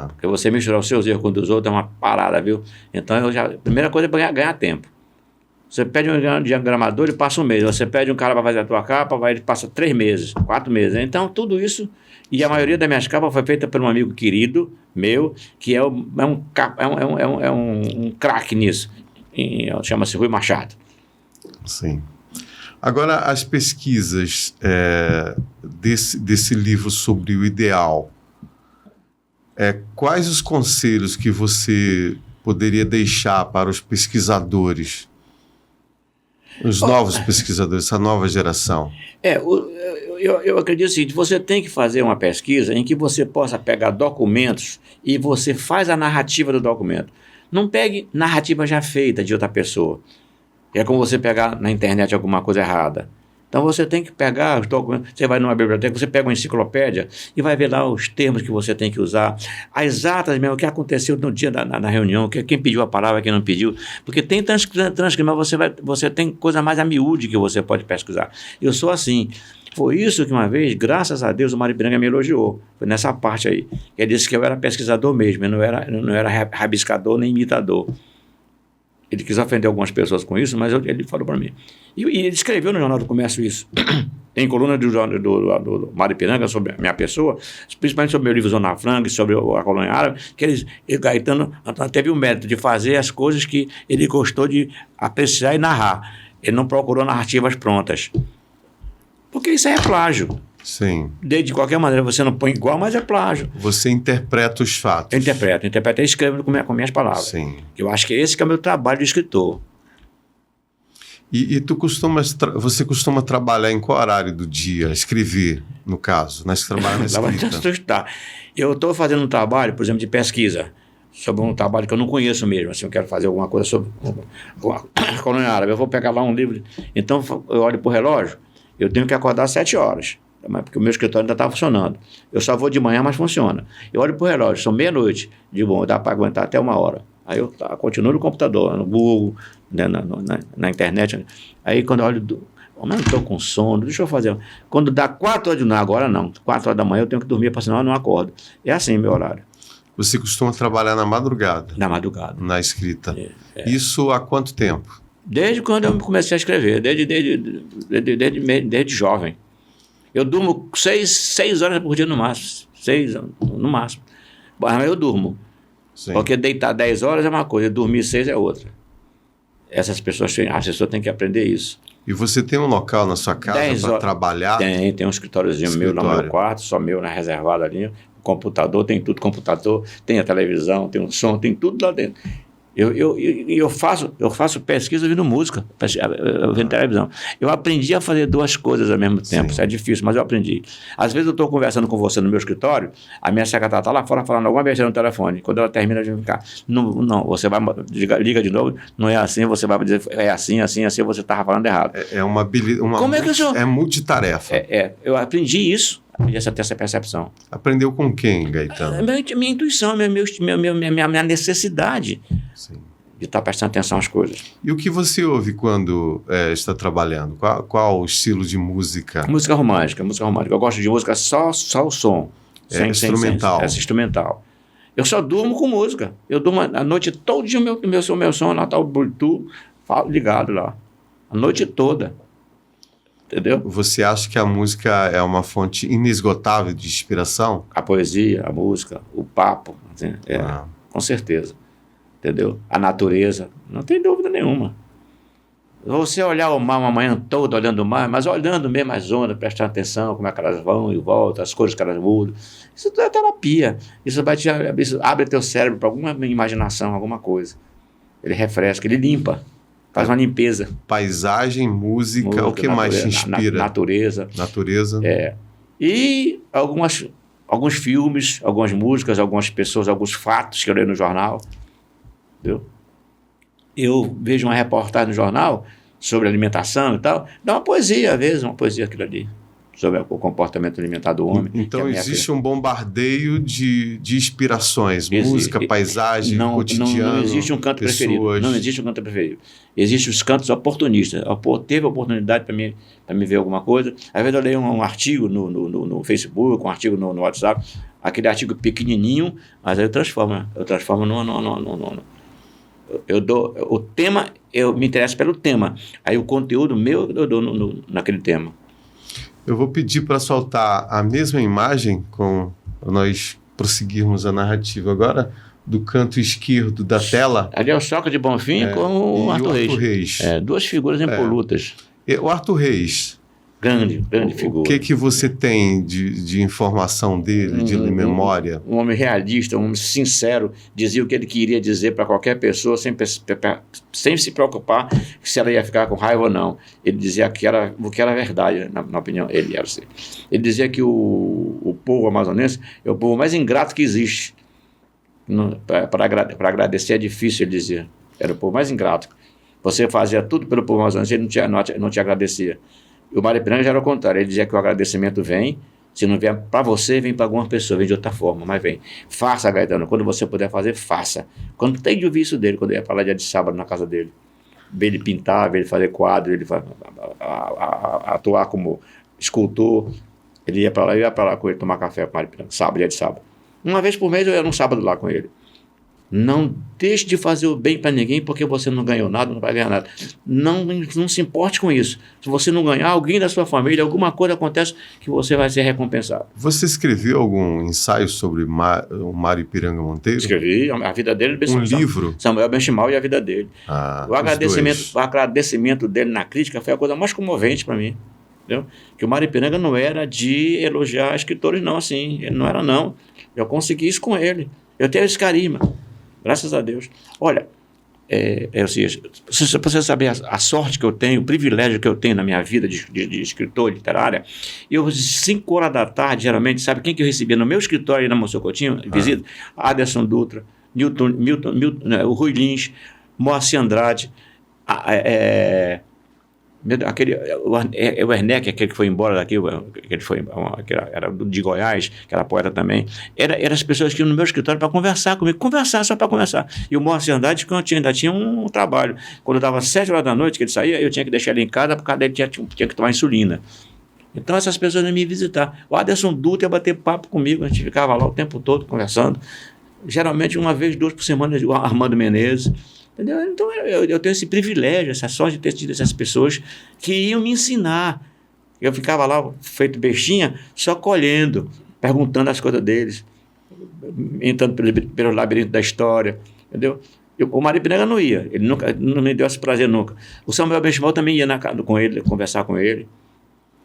Porque você misturar os seus erros com os dos outros é uma parada, viu? Então, a primeira coisa é ganhar tempo. Você pede um diagramador, ele passa 1 mês. Você pede um cara para fazer a tua capa, ele passa 3 meses, 4 meses. Então, tudo isso, e a maioria das minhas capas foi feita por um amigo querido meu, que é um craque nisso. Chama-se Rui Machado. Sim. Agora, as pesquisas desse livro sobre o ideal, quais os conselhos que você poderia deixar para os pesquisadores, os novos pesquisadores, essa nova geração? Eu acredito o seguinte, você tem que fazer uma pesquisa em que você possa pegar documentos e você faz a narrativa do documento. Não pegue narrativa já feita de outra pessoa. É como você pegar na internet alguma coisa errada. Então você tem que pegar os documentos, você vai numa biblioteca, você pega uma enciclopédia e vai ver lá os termos que você tem que usar, as atas mesmo, o que aconteceu no dia na reunião, quem pediu a palavra, quem não pediu, porque tem transcrição, mas você tem coisa mais a miúde que você pode pesquisar. Eu sou assim. Foi isso que uma vez, graças a Deus, o Mário Ipiranga me elogiou. Foi nessa parte aí. Ele disse que eu era pesquisador mesmo, eu não era rabiscador nem imitador. Ele quis ofender algumas pessoas com isso, mas ele falou para mim. E ele escreveu no Jornal do Comércio isso. Tem coluna do Mário Ipiranga sobre a minha pessoa, principalmente sobre o meu livro Zona Franca, sobre a colônia árabe, que Gaetano teve o mérito de fazer as coisas que ele gostou de apreciar e narrar. Ele não procurou narrativas prontas. Porque isso aí é plágio. Sim. De qualquer maneira, você não põe igual, mas é plágio. Você interpreta os fatos. Eu interpreto e escrevo com minhas palavras. Sim. Eu acho que esse que é o meu trabalho de escritor. E você costuma trabalhar em qual horário do dia? Escrever, no caso, né? Você trabalha na escrita. Eu estou fazendo um trabalho, por exemplo, de pesquisa, sobre um trabalho que eu não conheço mesmo. Assim, eu quero fazer alguma coisa sobre a colônia árabe. Eu vou pegar lá um livro. Então, eu olho para o relógio, eu tenho que acordar às 7 horas. Porque o meu escritório ainda está funcionando. Eu só vou de manhã, mas funciona. Eu olho para o relógio, são meia-noite. De bom, dá para aguentar até 1 hora. Aí eu continuo no computador, no Google, né, na internet. Aí quando eu olho, mas estou com sono, deixa eu fazer. Quando dá 4 horas de manhã, agora não, 4 horas da manhã eu tenho que dormir, porque senão eu não acordo. É assim meu horário. Você costuma trabalhar na madrugada? Na madrugada. Na escrita. Isso há quanto tempo? Desde quando eu comecei a escrever, desde jovem. Eu durmo 6 horas por dia no máximo. 6 no máximo. Mas eu durmo. Sim. Porque deitar 10 horas é uma coisa, dormir 6 é outra. As pessoas têm que aprender isso. E você tem um local na sua casa para trabalhar? Tem um escritóriozinho meu no meu quarto, só meu, reservado ali. O computador, tem tudo, computador, tem a televisão, tem o som, tem tudo lá dentro. Eu faço pesquisa ouvindo música, ouvindo televisão. Eu aprendi a fazer 2 coisas ao mesmo tempo. Isso é difícil, mas eu aprendi. Às vezes eu estou conversando com você no meu escritório, a minha secretária está lá fora falando alguma besteira no telefone. Quando ela termina de ficar, não, você vai liga de novo, não é assim, você vai dizer, é assim, você estava falando errado. É uma habilidade. Como é que eu É multitarefa. Eu aprendi isso. Ter essa percepção. Aprendeu com quem, Gaetano? Minha intuição, minha necessidade. Sim. De estar prestando atenção às coisas. E o que você ouve quando está trabalhando? Qual o estilo de música? Música romântica. Eu gosto de música só o som. Instrumental. Instrumental. Eu só durmo com música. Eu durmo a noite todo dia, meu som lá está o Bluetooth ligado lá. A noite toda. Entendeu? Você acha que a música é uma fonte inesgotável de inspiração? A poesia, a música, o papo, assim, com certeza. Entendeu? A natureza, não tem dúvida nenhuma. Você olhar o mar uma manhã toda olhando o mar, mas olhando mesmo as ondas, prestando atenção, como é que elas vão e voltam, as cores que elas mudam. Isso tudo é terapia. Isso abre teu cérebro para alguma imaginação, alguma coisa. Ele refresca, ele limpa. Faz uma limpeza. Paisagem, música, o que mais te inspira? Natureza. Natureza. E alguns filmes, algumas músicas, algumas pessoas, alguns fatos que eu leio no jornal. Entendeu? Eu vejo uma reportagem no jornal sobre alimentação e tal, dá uma poesia, às vezes, aquilo ali, sobre o comportamento alimentar do homem. Então existe um bombardeio de inspirações, música, paisagem, cotidiano, não existe um canto preferido. Não existe um canto preferido. Existem os cantos oportunistas. Teve oportunidade para me ver alguma coisa. Às vezes eu leio um artigo no Facebook, um artigo no WhatsApp, aquele artigo pequenininho, mas aí eu transformo no o tema, eu me interesso pelo tema. Aí o conteúdo meu eu dou naquele tema. Eu vou pedir para soltar a mesma imagem para nós prosseguirmos a narrativa agora do canto esquerdo da tela. Ali é o Soca de Bonfim com o Arthur Reis. 2 figuras impolutas. O Arthur Reis, Grande figura. O que você tem de informação dele, de memória? Um homem realista, um homem sincero, dizia o que ele queria dizer para qualquer pessoa, sem se preocupar se ela ia ficar com raiva ou não. Ele dizia o que era verdade, na opinião dele. Ele dizia que o povo amazonense é o povo mais ingrato que existe. Para agradecer é difícil, ele dizia. Era o povo mais ingrato. Você fazia tudo pelo povo amazonense, ele não te agradecia. E o Mário Ipiranga já era o contrário, ele dizia que o agradecimento vem, se não vier para você, vem para alguma pessoa, vem de outra forma, mas vem. Faça, Gaetano, quando você puder fazer, faça. Quando tem de ouvir isso dele, quando eu ia para lá dia de sábado na casa dele, ver ele pintar, ver ele fazer quadro, ele atuar como escultor, eu ia para lá com ele tomar café com o Mário Ipiranga, dia de sábado. Uma vez por mês eu ia num sábado lá com ele. Não deixe de fazer o bem para ninguém porque você não ganhou nada, não vai ganhar nada. Não se importe com isso. Se você não ganhar, alguém da sua família, alguma coisa acontece que você vai ser recompensado. Você escreveu algum ensaio sobre o Mário Ipiranga Monteiro? Escrevi a vida dele. Livro? Samuel Benchimol e a vida dele. O agradecimento dele na crítica foi a coisa mais comovente para mim. Entendeu? Que o Mário Ipiranga não era de elogiar escritores não, assim. Ele não era não. Eu consegui isso com ele. Eu tenho esse carisma. Graças a Deus. Olha, você saber a sorte que eu tenho, o privilégio que eu tenho na minha vida de escritor literária, eu, às 5 horas da tarde, geralmente, sabe quem que eu recebia no meu escritório na Monsenhor Coutinho? Visita? Aderson Dutra, Milton, o Rui Lins, Moacir Andrade, o Werneck, aquele que foi embora daqui, que era de Goiás, que era poeta também, eram as pessoas que iam no meu escritório para conversar comigo, só para conversar. E o Moacir Andrade, que ainda tinha um trabalho. Quando dava 7 horas da noite que ele saía, eu tinha que deixar ele em casa, por causa dele tinha que tomar insulina. Então essas pessoas iam me visitar. O Aderson Dutra ia bater papo comigo, a gente ficava lá o tempo todo conversando. Geralmente 1 vez, 2 por semana, o Armando Menezes. Entendeu? Então eu tenho esse privilégio, essa sorte de ter tido essas pessoas que iam me ensinar. Eu ficava lá, feito bestinha, só colhendo, perguntando as coisas deles, entrando pelo labirinto da história. Entendeu? O Mário Ipiranga não ia, ele não me deu esse prazer nunca. O Samuel Benchimol também ia com ele, conversar com ele.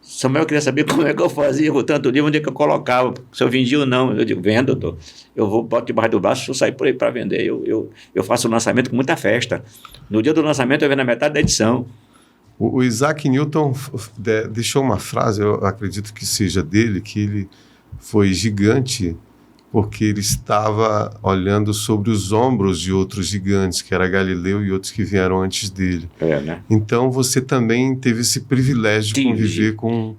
Samuel queria saber como é que eu fazia com tanto livro, onde é que eu colocava, se eu vendia ou não. Eu digo, vendo, doutor. Eu boto debaixo do braço, eu saio por aí para vender. Eu faço o lançamento com muita festa. No dia do lançamento eu vendo a metade da edição. O Isaac Newton deixou uma frase, eu acredito que seja dele, que ele foi gigante porque ele estava olhando sobre os ombros de outros gigantes, que era Galileu e outros que vieram antes dele. Né? Então você também teve esse privilégio de conviver com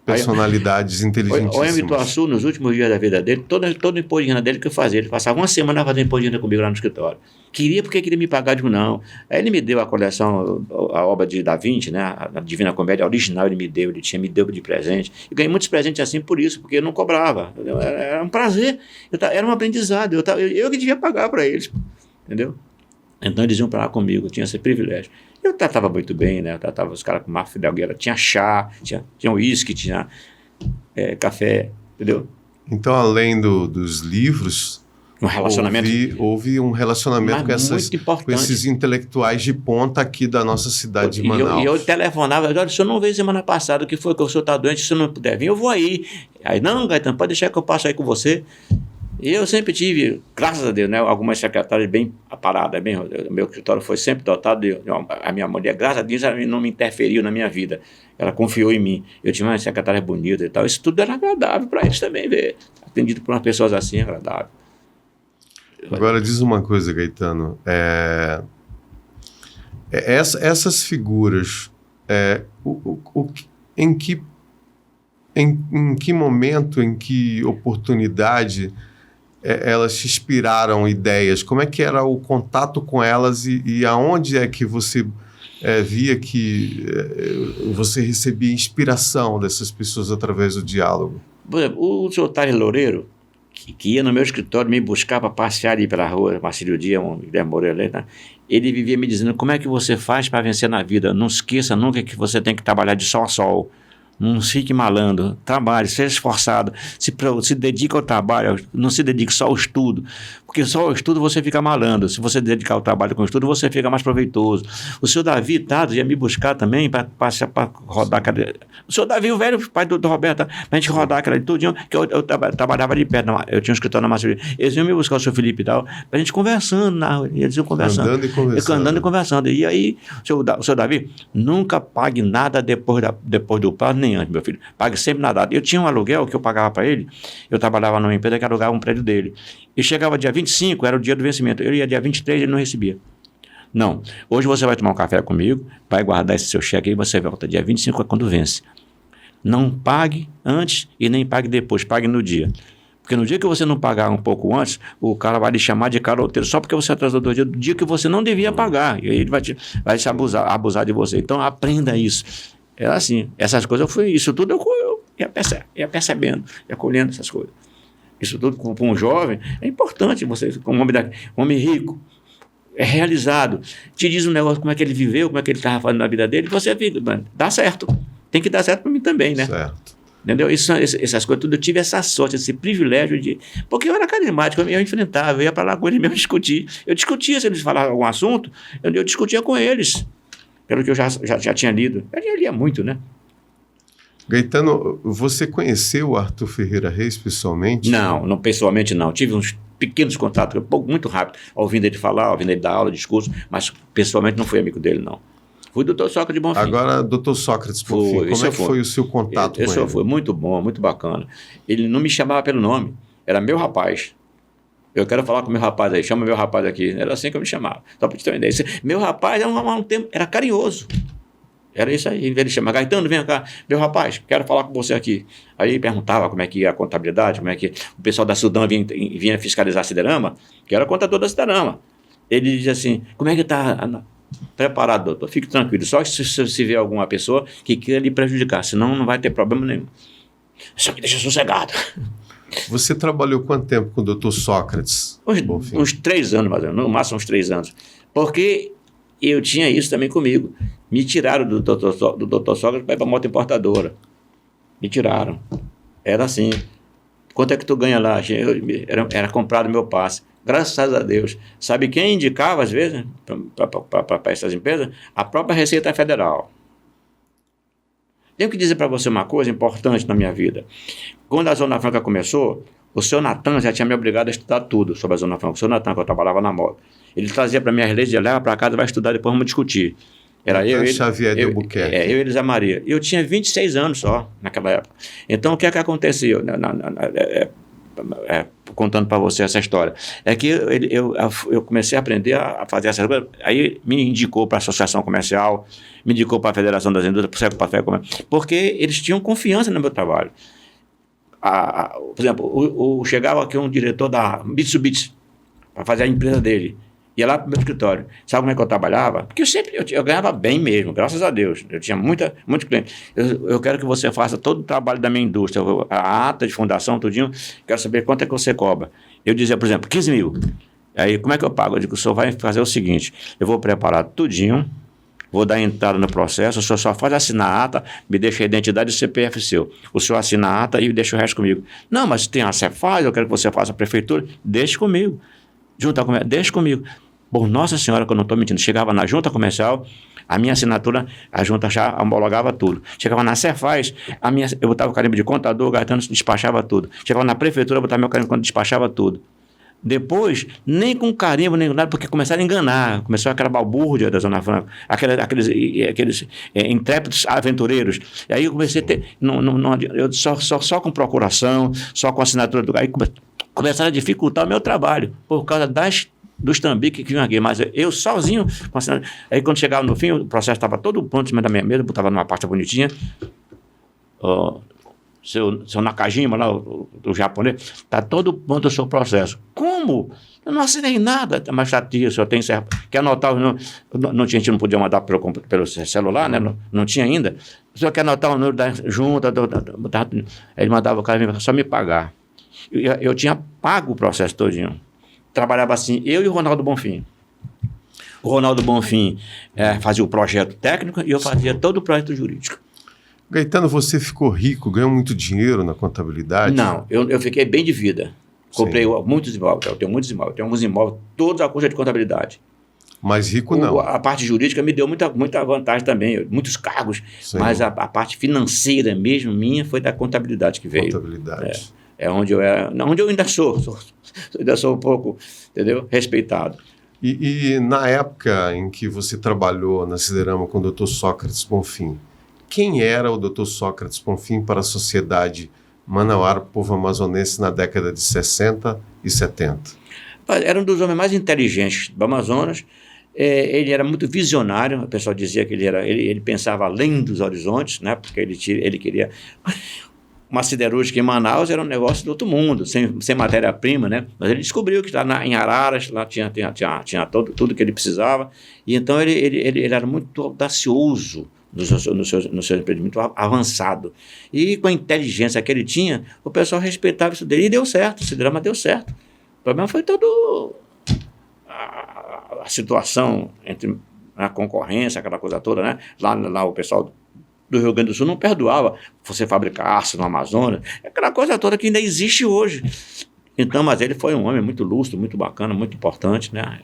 personalidades inteligentíssimas. O Emílio Assu, nos últimos dias da vida dele, toda imposto de renda dele que eu fazia, ele passava 1 semana fazendo imposto de renda comigo lá no escritório. Queria me pagar, digo não. Aí ele me deu a coleção, a obra de Da Vinci, né, a Divina Comédia original, ele me deu de presente. Eu ganhei muitos presentes assim por isso, porque eu não cobrava. Era um prazer, era um aprendizado, eu que devia pagar para eles, entendeu? Então eles iam para lá comigo, eu tinha esse privilégio. Eu tratava muito bem, né? Eu tratava os caras com uma fidalgueira, tinha chá, tinha uísque, tinha café, entendeu? Então, além dos livros, um relacionamento, houve um relacionamento com esses intelectuais de ponta aqui da nossa cidade de Manaus. E eu telefonava, olha, o senhor não veio semana passada, o que foi que o senhor está doente, se o senhor não puder vir, eu vou aí. Aí, não, Gaetano, pode deixar que eu passo aí com você. E eu sempre tive, graças a Deus, né, algumas secretárias bem aparadas, o meu escritório foi sempre dotado, a minha mulher, graças a Deus, ela não me interferiu na minha vida, ela confiou em mim, eu tinha uma secretária bonita e tal, isso tudo era agradável para eles também, ver, atendido por umas pessoas assim, agradável. Agora diz uma coisa, Gaetano, essas figuras, em que momento, em que oportunidade elas te inspiraram ideias? Como é que era o contato com elas e aonde é que você via que você recebia inspiração dessas pessoas através do diálogo? Por exemplo, o senhor Thales Loureiro, que ia no meu escritório me buscar para passear ali pela rua, Marcílio Dias, Guilherme Moreira, né? Ele vivia me dizendo, como é que você faz para vencer na vida? Não esqueça nunca que você tem que trabalhar de sol a sol. Não fique malandro, trabalhe, seja esforçado, se dedique ao trabalho, não se dedique só ao estudo, Porque só o estudo você fica malandro. Se você dedicar o trabalho com o estudo, você fica mais proveitoso. O senhor Davi, ia me buscar também para rodar aquela... O senhor Davi, o velho pai do Roberto, para a gente rodar aquela de tudinho, que eu trabalhava de perto, eu tinha um escritório na Maceió. Eles iam me buscar o senhor Felipe e tal, para a gente conversando na rua. Eles iam conversando. Andando e conversando. E aí, o senhor Davi, nunca pague nada depois do prazo, nem antes, meu filho. Pague sempre na data. Eu tinha um aluguel que eu pagava para ele, eu trabalhava numa empresa que alugava um prédio dele. E chegava dia 25, era o dia do vencimento. Eu ia dia 23, ele não recebia. Não. Hoje você vai tomar um café comigo, vai guardar esse seu cheque aí, você volta. Dia 25 é quando vence. Não pague antes e nem pague depois, pague no dia. Porque no dia que você não pagar um pouco antes, o cara vai lhe chamar de caroteiro só porque você atrasou 2 dias do dia que você não devia pagar. E aí ele vai se abusar de você. Então aprenda isso. É assim, essas coisas isso tudo eu ia percebendo, ia colhendo essas coisas. Isso tudo para um jovem é importante. Você, como um homem rico, é realizado, te diz um negócio, como é que ele viveu, como é que ele estava fazendo na vida dele, você fica, dá certo. Tem que dar certo para mim também, né? Certo. Entendeu? Essas coisas tudo, eu tive essa sorte, esse privilégio de... Porque eu era carismático, eu enfrentava, eu ia para lá com eles mesmo discutir. Eu discutia, se eles falavam algum assunto, eu discutia com eles, pelo que eu já tinha lido. Eu já lia muito, né? Gaetano, você conheceu o Arthur Ferreira Reis pessoalmente? Não, pessoalmente não. Tive uns pequenos contatos, muito rápido, ouvindo ele falar, ouvindo ele dar aula, discurso, mas pessoalmente não fui amigo dele, não. Fui doutor Sócrates de Bonfim. Agora, doutor Sócrates de Bonfim, como é que foi o seu contato com ele? Foi muito bom, muito bacana. Ele não me chamava pelo nome, era meu rapaz. Eu quero falar com meu rapaz aí, chama meu rapaz aqui. Era assim que eu me chamava. Só para te ter uma ideia. Meu rapaz era carinhoso. Era isso aí. Ele chama, Gaetano, vem cá. Meu rapaz, quero falar com você aqui. Aí perguntava como é que ia a contabilidade, como é que o pessoal da Sudam vinha fiscalizar a Siderama, que era contador da Siderama. Ele dizia assim, como é que está preparado, doutor? Fique tranquilo. Só se vê alguma pessoa que queira lhe prejudicar, senão não vai ter problema nenhum. Isso me deixa sossegado. Você trabalhou quanto tempo com o doutor Sócrates? Uns 3 anos, mais ou menos, no máximo uns 3 anos. Porque eu tinha isso também comigo. Me tiraram do doutor Sócrates para ir para a moto importadora. Me tiraram. Era assim. Quanto é que tu ganha lá? Era comprado meu passe. Graças a Deus. Sabe quem indicava, às vezes, para essas empresas? A própria Receita Federal. Tenho que dizer para você uma coisa importante na minha vida. Quando a Zona Franca começou, o senhor Natan já tinha me obrigado a estudar tudo sobre a Zona Franca. O senhor Natan, que eu trabalhava na moto. Ele trazia para mim as leis, leva para casa, vai estudar, depois vamos discutir. Era eu, Xavier de Albuquerque. Eu e Elisa Maria. Eu tinha 26 anos só, naquela época. Então, o que é que aconteceu? Contando para você essa história. É que eu comecei a aprender a fazer essas coisas. Aí me indicou para a Associação Comercial, me indicou para a Federação das Indústrias, porque eles tinham confiança no meu trabalho. Por exemplo, chegava aqui um diretor da Mitsubishi para fazer a empresa dele. Ia lá para o meu escritório. Sabe como é que eu trabalhava? Porque eu ganhava bem mesmo, graças a Deus. Eu tinha muito cliente. Eu quero que você faça todo o trabalho da minha indústria, a ata de fundação, tudinho. Quero saber quanto é que você cobra. Eu dizia, por exemplo, 15 mil. Aí, como é que eu pago? Eu digo, o senhor vai fazer o seguinte, eu vou preparar tudinho, vou dar entrada no processo, o senhor só faz assinar a ata, me deixa a identidade e o CPF seu. O senhor assina a ata e deixa o resto comigo. Não, mas tem a Cefaz, eu quero que você faça a prefeitura. Deixe comigo. Junta comigo, deixa comigo. Bom, nossa senhora, que eu não estou mentindo, chegava na junta comercial, a minha assinatura, a junta já homologava tudo. Chegava na Cefaz, eu botava o carimbo de contador, o Gaetano despachava tudo. Chegava na prefeitura, eu botava meu carimbo de contador, despachava tudo. Depois, nem com carimbo, nem com nada, porque começaram a enganar. Começou aquela balbúrdia da Zona Franca, aqueles intrépidos aventureiros. E aí eu comecei a ter, eu só com procuração, só com assinatura do... Aí começaram a dificultar o meu trabalho, por causa dos trambiques que vinham aqui, mas eu sozinho, aí quando chegava no fim, o processo estava todo pronto em cima da minha mesa, botava numa pasta bonitinha, seu Nakajima, lá, do japonês, está todo pronto o seu processo. Como? Eu não assinei nada, mas tia, o senhor tem quer anotar, a gente não podia mandar pelo celular, né? Não tinha ainda, o senhor quer anotar o número da junta, ele mandava o cara só me pagar. Eu tinha pago o processo todinho. Trabalhava assim, eu e o Ronaldo Bonfim. O Ronaldo Bonfim fazia o projeto técnico e eu fazia todo o projeto jurídico. Gaetano, você ficou rico, ganhou muito dinheiro na contabilidade? Não, eu fiquei bem de vida. Comprei muitos imóveis, eu tenho muitos imóveis, eu tenho alguns imóveis, todos à custa de contabilidade. Mas rico não. A parte jurídica me deu muita vantagem também, muitos cargos, Sim. mas a parte financeira mesmo minha foi da contabilidade que veio. Contabilidade. É onde eu era, onde eu ainda ainda sou um pouco, entendeu? Respeitado. E na época em que você trabalhou na Siderama com o Dr. Sócrates Bonfim, quem era o Dr. Sócrates Bonfim para a sociedade manauara, povo amazonense na década de 60 e 70? Era um dos homens mais inteligentes do Amazonas. Ele era muito visionário, o pessoal dizia que ele pensava além dos horizontes, né? Porque ele queria... Uma siderúrgica em Manaus era um negócio do outro mundo, sem matéria-prima, né? Mas ele descobriu que lá em Araras, lá tinha tudo que ele precisava, e então ele era muito audacioso no seu empreendimento, avançado. E com a inteligência que ele tinha, o pessoal respeitava isso dele, e deu certo, o Siderama deu certo. O problema foi todo a situação entre a concorrência, aquela coisa toda, né? Lá o pessoal do Rio Grande do Sul não perdoava você fabricar aço no Amazonas, aquela coisa toda que ainda existe hoje. Então, mas ele foi um homem muito lúcido, muito bacana, muito importante, né?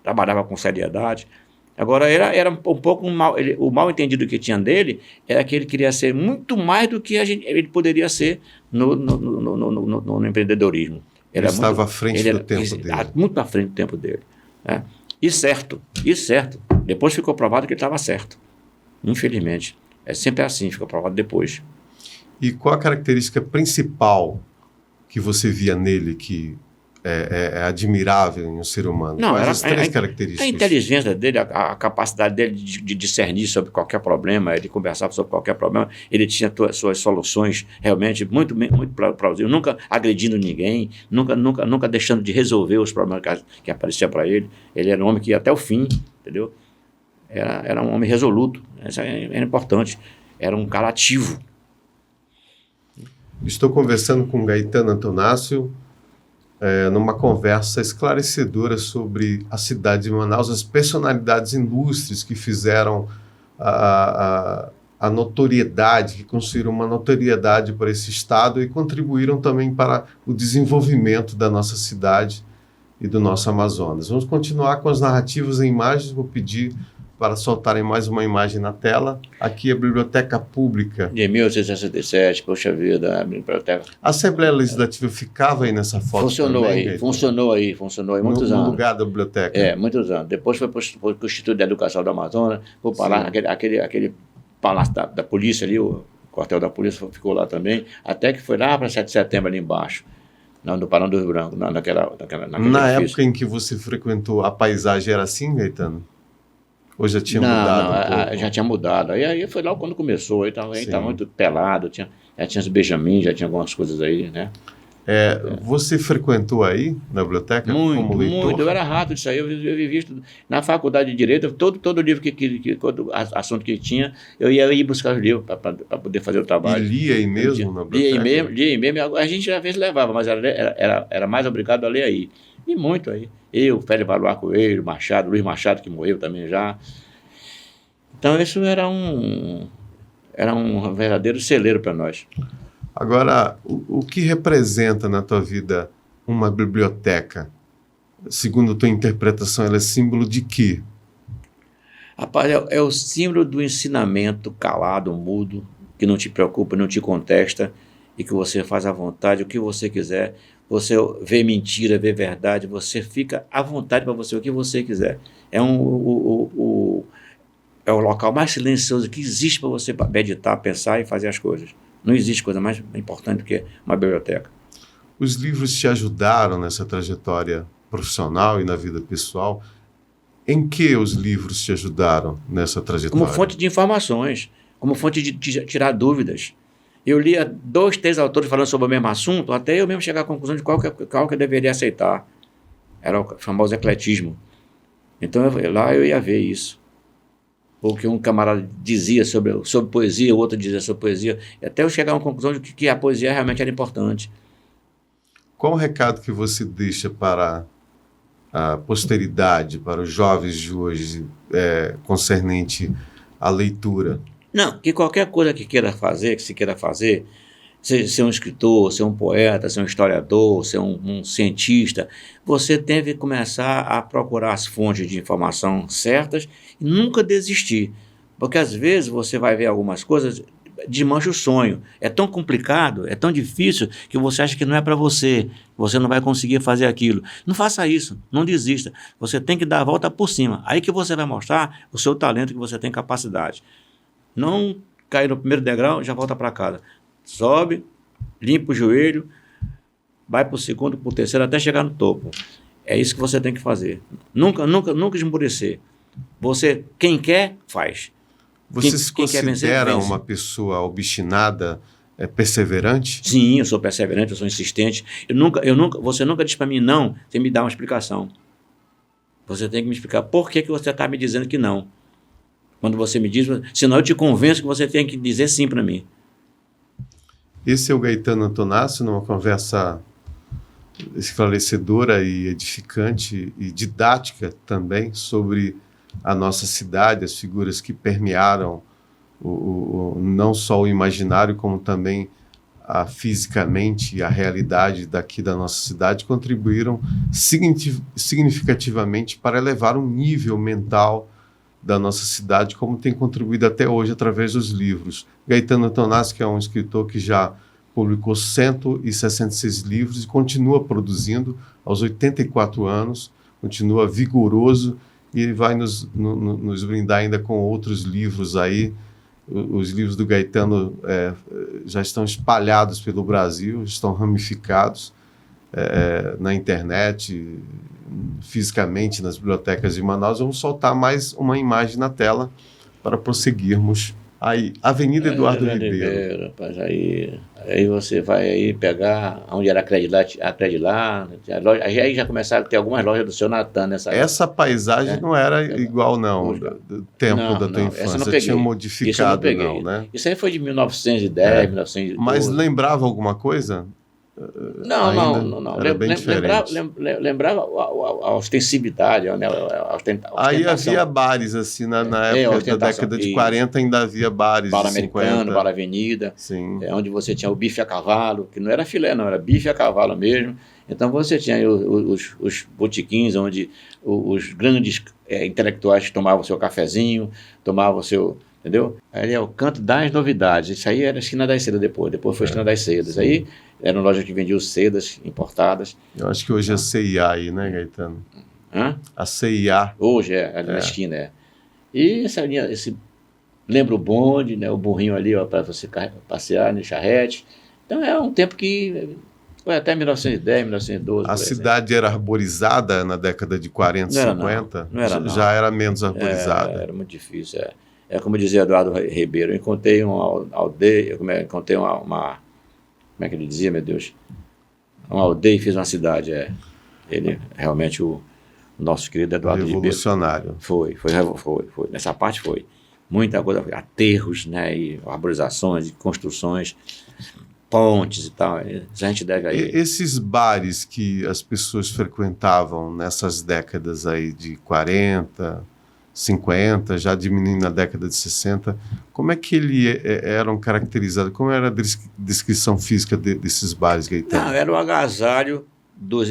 Trabalhava com seriedade. Agora, era um pouco o mal entendido que tinha dele era que ele queria ser muito mais do que ele poderia ser no empreendedorismo. Ele estava à frente do tempo dele. Muito à frente do tempo dele. Né? E certo. Depois ficou provado que ele estava certo. Infelizmente. É sempre assim, fica provado depois. E qual a característica principal que você via nele que é admirável em um ser humano? Não, quais as três características? A inteligência dele, a capacidade dele de discernir sobre qualquer problema, ele conversava sobre qualquer problema, ele tinha suas soluções realmente muito plausíveis, nunca agredindo ninguém, nunca deixando de resolver os problemas que apareciam para ele. Ele era um homem que ia até o fim, entendeu? Era um homem resoluto, isso era importante, era um cara ativo. Estou conversando com Gaetano Antonácio, numa conversa esclarecedora sobre a cidade de Manaus, as personalidades ilustres que fizeram a notoriedade, que construíram uma notoriedade para esse estado e contribuíram também para o desenvolvimento da nossa cidade e do nosso Amazonas. Vamos continuar com as narrativas em imagens, vou pedir para soltarem mais uma imagem na tela. Aqui é a Biblioteca Pública. De 1867, poxa vida, a biblioteca. A Assembleia Legislativa ficava aí nessa foto funcionou também? Funcionou aí muitos anos. No lugar da biblioteca? Muitos anos. Depois foi para o Instituto de Educação do Amazonas, foi parar aquele palácio da polícia ali, o quartel da polícia ficou lá também, até que foi lá para 7 de setembro ali embaixo. No Parão do Rio Branco, naquele Na edifício. época em que você frequentou, a paisagem era assim, Gaetano? Ou já tinha mudado um pouco? Já tinha mudado. Aí foi lá quando começou, aí estava muito pelado, já tinha os Benjamin, já tinha algumas coisas aí, né? Você frequentou aí, na biblioteca, como leitor? Muito. Eu era rato disso aí, eu vivia na faculdade de Direito, todo livro todo assunto que tinha, eu ia buscar os livros para poder fazer o trabalho. E lia aí mesmo na biblioteca? Lia aí mesmo, a gente às vezes levava, mas era mais obrigado a ler aí. E muito aí. Eu, Félix Valois Coelho, Machado, Luiz Machado, que morreu também já. Então, isso era um verdadeiro celeiro para nós. Agora, o que representa na tua vida uma biblioteca? Segundo a tua interpretação, ela é símbolo de quê? Rapaz, é o símbolo do ensinamento calado, mudo, que não te preocupa, não te contesta, e que você faz à vontade, o que você quiser. Você vê mentira, vê verdade, você fica à vontade para você o que você quiser. É o local mais silencioso que existe para você meditar, pensar e fazer as coisas. Não existe coisa mais importante do que uma biblioteca. Os livros te ajudaram nessa trajetória profissional e na vida pessoal? Em que os livros te ajudaram nessa trajetória? Como fonte de informações, como fonte de tirar dúvidas. Eu lia 2, 3 autores falando sobre o mesmo assunto, até eu mesmo chegar à conclusão de qual que eu deveria aceitar. Era o famoso ecletismo. Então, lá eu ia ver isso. O que um camarada dizia sobre poesia, o outro dizia sobre poesia, até eu chegar a uma conclusão de que a poesia realmente era importante. Qual o recado que você deixa para a posteridade, para os jovens de hoje, concernente à leitura? Não, que qualquer coisa que se queira fazer, ser um escritor, ser um poeta, ser um historiador, ser um cientista, você tem que começar a procurar as fontes de informação certas e nunca desistir. Porque às vezes você vai ver algumas coisas, desmancha o sonho. É tão complicado, é tão difícil, que você acha que não é para você não vai conseguir fazer aquilo. Não faça isso, não desista. Você tem que dar a volta por cima. Aí que você vai mostrar o seu talento, que você tem capacidade. Não cair no primeiro degrau, já volta para casa. Sobe, limpa o joelho, vai para o segundo, para o terceiro, até chegar no topo. É isso que você tem que fazer. Nunca esmorecer. Você, quem quer, faz. Você se considera uma pessoa obstinada, perseverante? Sim, eu sou perseverante, eu sou insistente. Você nunca diz para mim não, sem me dar uma explicação. Você tem que me explicar por que você está me dizendo que não. Quando você me diz, senão eu te convenço que você tem que dizer sim para mim. Esse é o Gaetano Antonasio, numa conversa esclarecedora e edificante e didática também sobre a nossa cidade, as figuras que permearam não só o imaginário, como também fisicamente a realidade daqui da nossa cidade, contribuíram significativamente para elevar o nível mental da nossa cidade, como tem contribuído até hoje através dos livros. Gaetano Antonasio, que é um escritor que já publicou 166 livros e continua produzindo aos 84 anos, continua vigoroso, e ele vai nos brindar ainda com outros livros aí. Os livros do Gaetano já estão espalhados pelo Brasil, estão ramificados na internet, fisicamente nas bibliotecas de Manaus. Vamos soltar mais uma imagem na tela para prosseguirmos. Aí, Avenida Eduardo Ribeiro. Rapaz, aí você vai aí pegar onde era Acredilar, aí já começaram a ter algumas lojas do seu Natan nessa época. Essa paisagem não era igual, não, do tempo da tua infância. Tinha modificado, não, né? Isso aí foi de 1910, 1912. Mas lembrava alguma coisa? Não. Era bem diferente. Lembrava a ostensibilidade, né? Aí havia bares, assim, na época da década de 40, ainda havia bares. Bar Americano, Bar Avenida, onde você tinha o bife a cavalo, que não era filé, não, era bife a cavalo mesmo. Então você tinha aí os botiquins, onde os grandes intelectuais tomavam o seu cafezinho, tomavam o seu... Entendeu? Aí é o canto das novidades. Isso aí era a esquina das sedas depois foi a esquina das sedas. Sim. Aí era uma loja que vendia sedas importadas. Eu acho que hoje é a CIA aí, né, Gaetano? Hã? A CIA. Hoje ali na esquina, E essa linha, lembra o bonde, né, o burrinho ali para você passear no charrete. Então é um tempo que foi até 1910, 1912. A cidade era arborizada na década de 40, 50? Não era, não. Já era menos arborizada. Era muito difícil, É como dizia Eduardo Ribeiro, eu encontrei uma aldeia, encontrei uma... Como é que ele dizia, meu Deus? Uma aldeia e fiz uma cidade, Ele, realmente, o nosso querido Eduardo revolucionário. Ribeiro. Foi. Nessa parte foi. Muita coisa, aterros, né, e arborizações, e construções, pontes e tal. Isso a gente deve aí. Esses bares que as pessoas frequentavam nessas décadas aí de 40... 50, já diminuindo na década de 60, como é que eram caracterizados, como era a descrição física desses bares, Gaetano? Não, era o agasalho dos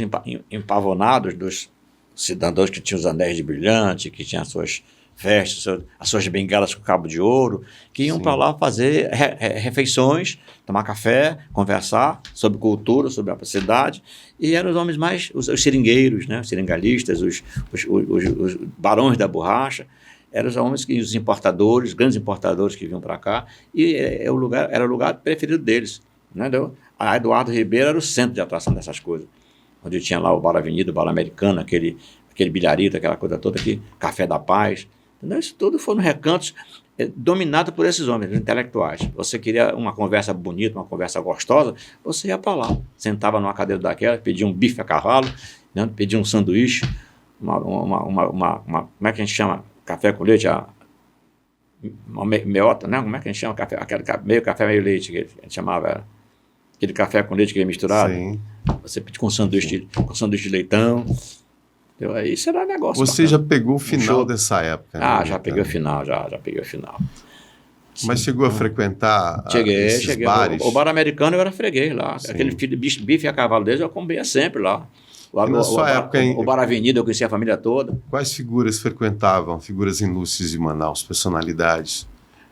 empavonados, dos cidadãos que tinham os anéis de brilhante, que tinham as suas vestes, as suas bengalas com cabo de ouro, que iam para lá fazer refeições, tomar café, conversar sobre cultura, sobre a cidade, e eram os homens mais, os seringueiros, né, os seringalistas, os barões da borracha, eram os homens os importadores, grandes importadores que vinham para cá, e era o lugar preferido deles. Né, a Eduardo Ribeiro era o centro de atração dessas coisas, onde tinha lá o Bar Avenida, o Bar Americano, aquele bilharito, aquela coisa toda aqui, Café da Paz. Entendeu? Isso tudo foram recantos dominados por esses homens, intelectuais. Você queria uma conversa bonita, uma conversa gostosa, você ia para lá, sentava numa cadeira daquela, pedia um bife a cavalo, né? Pedia um sanduíche, como é que a gente chama? Café com leite, uma meota, né? Como é que a gente chama? Meio café, meio leite, que a gente chamava, aquele café com leite que ia misturado. Sim. Você pedia com sanduíche de leitão. Isso era negócio. Você já pegou o final dessa época? Né? Já peguei o final, já peguei o final. Mas chegou a frequentar Cheguei. bares? O bar americano eu era freguês lá. Sim. Aquele bife a cavalo deles eu comia sempre lá. O Bar Avenida eu conhecia a família toda. Quais figuras frequentavam? Figuras ilustres de Manaus, personalidades,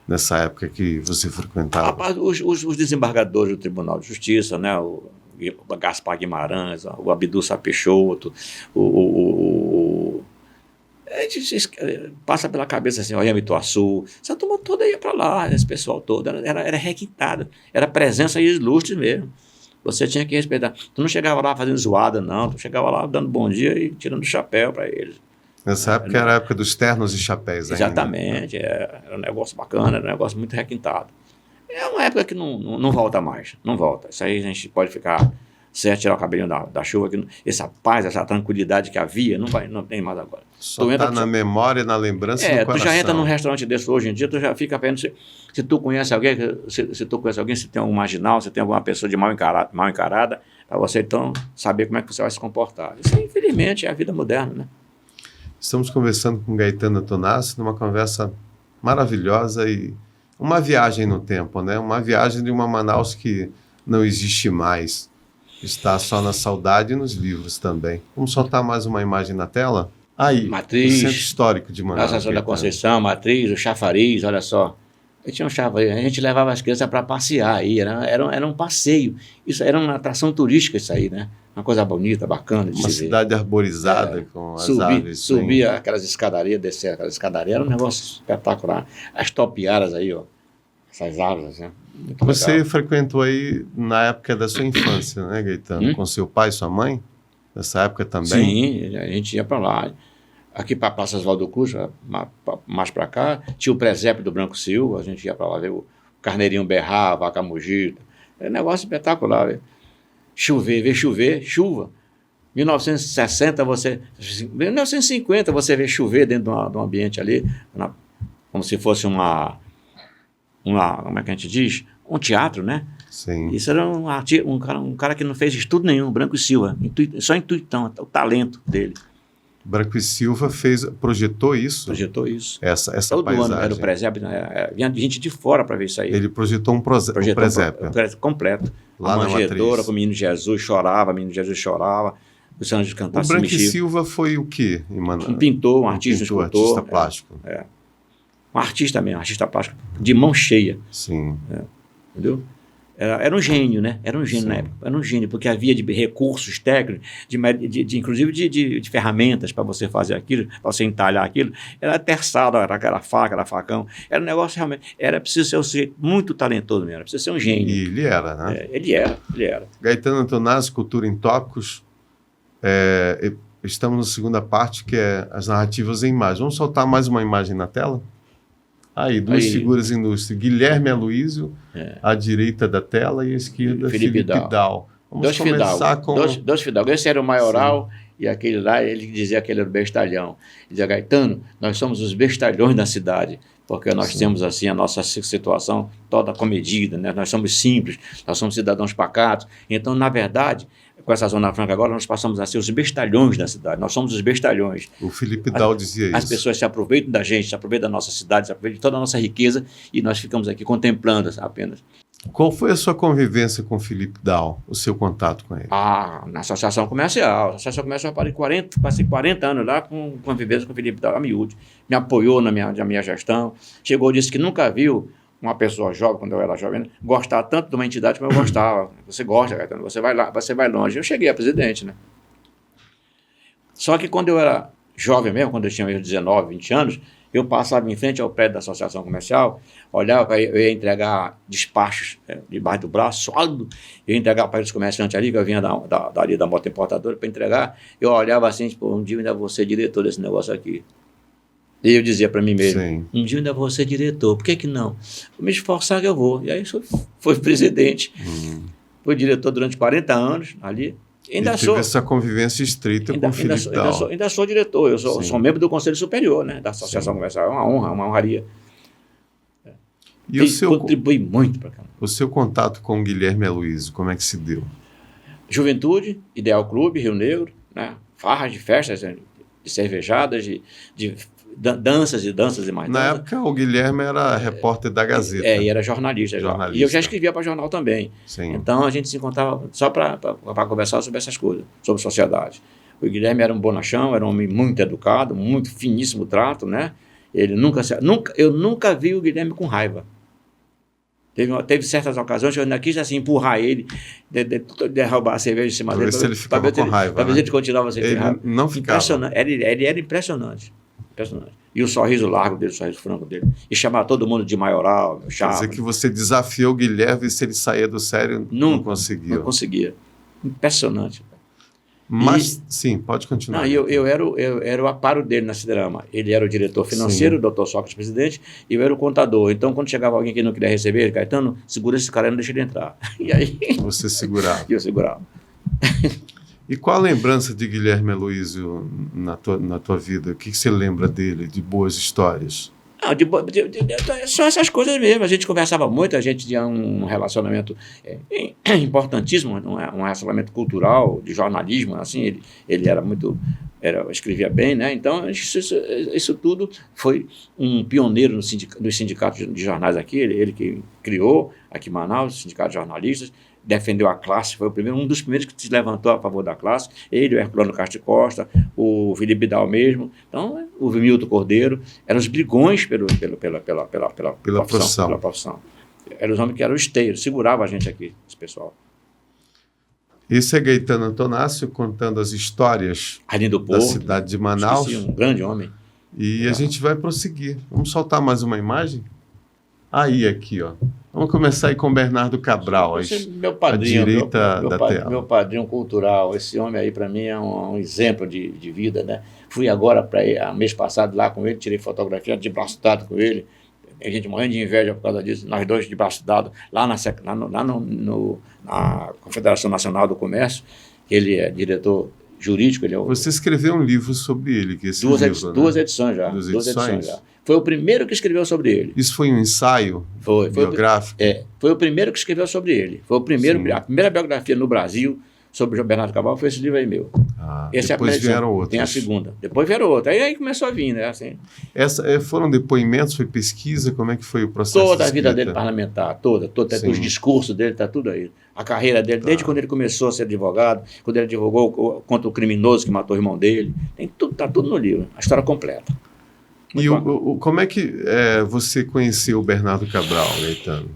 nessa época que você frequentava? Rapaz, os desembargadores do Tribunal de Justiça, né? O Gaspar Guimarães, o Abdu Peixoto, a gente passa pela cabeça assim, o Iame Ituaçu, essa turma toda ia para lá, esse pessoal todo, era requintado, era presença ilustre mesmo. Você tinha que respeitar. Tu não chegava lá fazendo zoada, não, tu chegava lá dando bom dia e tirando o chapéu para eles. Nessa época era a época dos ternos e chapéus ainda. Exatamente, era um negócio bacana, era um negócio muito requintado. É uma época que não volta mais, não volta. Isso aí a gente pode ficar certo, tirar o cabelinho da chuva, que essa paz, essa tranquilidade que havia, não tem mais agora. Só está na memória, na lembrança e no coração. Tu já entra num restaurante desse hoje em dia, tu já fica vendo se tu conhece alguém, se tem algum marginal, se tem alguma pessoa de mal encarada, para você então saber como é que você vai se comportar. Isso aí, infelizmente, é a vida moderna, né? Estamos conversando com Gaetano Antonassi numa conversa maravilhosa e uma viagem no tempo, né? Uma viagem de uma Manaus que não existe mais. Está só na saudade e nos livros também. Vamos soltar mais uma imagem na tela? Aí, Matriz, o Centro Histórico de Manaus. A Estação da Conceição, Matriz, o Chafariz, olha só. Tinha um chafariz, a gente levava as crianças para passear aí, era um passeio. Isso era uma atração turística isso aí, né? Uma coisa bonita, bacana de uma se ver. Cidade arborizada com as árvores. Subia aquelas escadarias, descia aquelas escadarias, era um negócio espetacular. As topiaras aí, ó. Essas árvores, né? Muito Você legal. frequentou aí na época da sua infância, né, Gaetano? Com seu pai e sua mãe? Nessa época também? Sim, a gente ia para lá. Aqui para a Praça Oswaldo Cruz, mais para cá, tinha o presépio do Branco Silva, a gente ia para lá ver o carneirinho berrar, a vaca mugir. É um negócio espetacular. Ver chuva. 1960, 1950, você vê chover dentro de um ambiente ali, como se fosse como é que a gente diz? Um teatro, né? Sim. Isso era um cara que não fez estudo nenhum, Branco Silva, só intuitão, o talento dele. Branco e Silva projetou isso? Projetou isso. Essa Todo paisagem. ano era o presépio, né? Vinha gente de fora para ver isso aí. Ele projetou um presépio. Um presépio completo. Lá a na manjedoura Matriz. com o menino Jesus chorava, os anjos cantavam. O Branco e Silva foi o quê? Um pintor, um artista, um escultor. Artista plástico. Um artista mesmo, um artista plástico, de mão cheia. Sim. Entendeu? Era um gênio, né? Era um gênio na época. Era um gênio, porque havia de recursos técnicos, inclusive de ferramentas para você fazer aquilo, para você entalhar aquilo. Era terçado, era aquela faca, era facão. Era um negócio realmente. Era preciso ser um sujeito muito talentoso mesmo, era preciso ser um gênio. E ele era, né? Ele era. Gaetano Antonassi, Cultura em Tópicos. Estamos na segunda parte, que é as narrativas em imagem. Vamos soltar mais uma imagem na tela? Aí, duas figuras ilustres. Guilherme Aloísio, à direita da tela, e à esquerda, Felipe Dal. Vamos começar com... Dois Fidalgo. Esse era o maioral, e aquele lá, ele dizia que ele era o bestalhão. Ele dizia, Gaetano, nós somos os bestalhões da cidade, porque nós temos, assim, a nossa situação toda comedida, né? Nós somos simples, nós somos cidadãos pacatos. Então, na verdade, com essa Zona Franca agora, nós passamos a ser os bestalhões da cidade. Nós somos os bestalhões. O Felipe Dal dizia isso. As pessoas se aproveitam da gente, se aproveitam da nossa cidade, se aproveitam de toda a nossa riqueza e nós ficamos aqui contemplando apenas. Qual foi a sua convivência com o Felipe Dal, o seu contato com ele? Na Associação Comercial. A Associação Comercial passei 40 anos lá com convivência com o Felipe Dal, a miúde. Me apoiou na minha gestão. Chegou e disse que nunca viu uma pessoa jovem, quando eu era jovem, gostar tanto de uma entidade como eu gostava. Você gosta, Gaetano, você vai lá, você vai longe. Eu cheguei a presidente, né? Só que quando eu era jovem mesmo, quando eu tinha 19, 20 anos, eu passava em frente ao prédio da Associação Comercial, olhava, eu ia entregar despachos debaixo do braço, sólido, eu ia entregar para os comerciantes ali, que eu vinha dali da moto importadora para entregar, eu olhava assim, tipo, um dia eu ainda vou ser diretor desse negócio aqui. E eu dizia para mim mesmo, um dia eu ainda vou ser diretor, por que não? Vou me esforçar que eu vou. E aí foi presidente, fui diretor durante 40 anos ali. Ainda teve essa convivência estreita com o Felipe Dal. Ainda sou diretor, eu sou membro do Conselho Superior, né, da Associação Comercial, é uma honra, uma honraria. E contribui muito para cá. O seu contato com o Guilherme Aloísio, como é que se deu? Juventude, Ideal Clube, Rio Negro, né, farras de festas, de cervejadas, de danças e danças e mais Na danças. época, o Guilherme era repórter da Gazeta. E era jornalista. E eu já escrevia para jornal também. Sim. Então a gente se encontrava só para conversar sobre essas coisas, sobre sociedade. O Guilherme era um bonachão, era um homem muito educado, muito finíssimo trato, né? Ele eu nunca vi o Guilherme com raiva. Teve certas ocasiões que eu ainda quis assim, empurrar ele, derrubar a cerveja em cima dele. Para ver se ele ficava com raiva. Para ver se ele continuava sem ter raiva. Não ficava. Ele era impressionante. E o sorriso largo dele, o sorriso franco dele. E chamar todo mundo de maioral, chapa. Quer dizer que você desafiou o Guilherme e se ele saía do sério, não conseguia. Não conseguia. Impressionante. Sim, pode continuar. Não, eu era o aparo dele na Siderama. Ele era o diretor financeiro, o Dr. Sócrates, presidente, e eu era o contador. Então, quando chegava alguém que não queria receber, Caetano, segura esse cara e não deixa ele entrar. E aí... Você segurava. E eu segurava. E qual a lembrança de Guilherme Aloysio na tua vida? O que você lembra dele, de boas histórias? Não, só essas coisas mesmo. A gente conversava muito, a gente tinha um relacionamento importantíssimo, um relacionamento cultural, de jornalismo, assim, ele era muito... escrevia bem, né? Então, isso tudo foi um pioneiro nos sindicatos de jornais aqui, ele que criou aqui em Manaus, o sindicato de jornalistas, defendeu a classe, foi um dos primeiros que se levantou a favor da classe, ele, o Herculano Castro Costa, o Felipe Bidal mesmo, então, o Milton Cordeiro, eram os brigões pela profissão. Eram os homens que eram esteiros, seguravam a gente aqui, esse pessoal. Esse é Gaetano Antonácio contando as histórias da cidade de Manaus. Esqueci, um grande homem. E a gente vai prosseguir. Vamos soltar mais uma imagem? Aí, aqui, ó. Vamos começar aí com o Bernardo Cabral, meu padrinho, à direita da tela. Meu padrinho cultural. Esse homem aí, para mim, é um exemplo de vida, né? Fui agora, mês passado, lá com ele, tirei fotografia de braço dado com ele. A gente morrendo de inveja por causa disso, nós dois de braço dado, lá na Confederação Nacional do Comércio. Ele é diretor jurídico. Você escreveu um livro sobre ele, que esse duas edições já. Duas edições já. Foi o primeiro que escreveu sobre ele. Isso foi um ensaio biográfico? Foi o primeiro que escreveu sobre ele. Foi a primeira biografia no Brasil sobre o Bernardo Cabral foi esse livro aí meu. Depois vieram outros. Tem a segunda. Depois vieram outra. Aí começou a vir, né? Assim. Foram depoimentos, foi pesquisa? Como é que foi o processo? Toda a vida dele parlamentar, toda os discursos dele, está tudo aí. A carreira dele, desde quando ele começou a ser advogado, quando ele advogou contra o criminoso que matou o irmão dele, está tudo no livro, a história completa. E como é que você conheceu o Bernardo Cabral, Gaetano?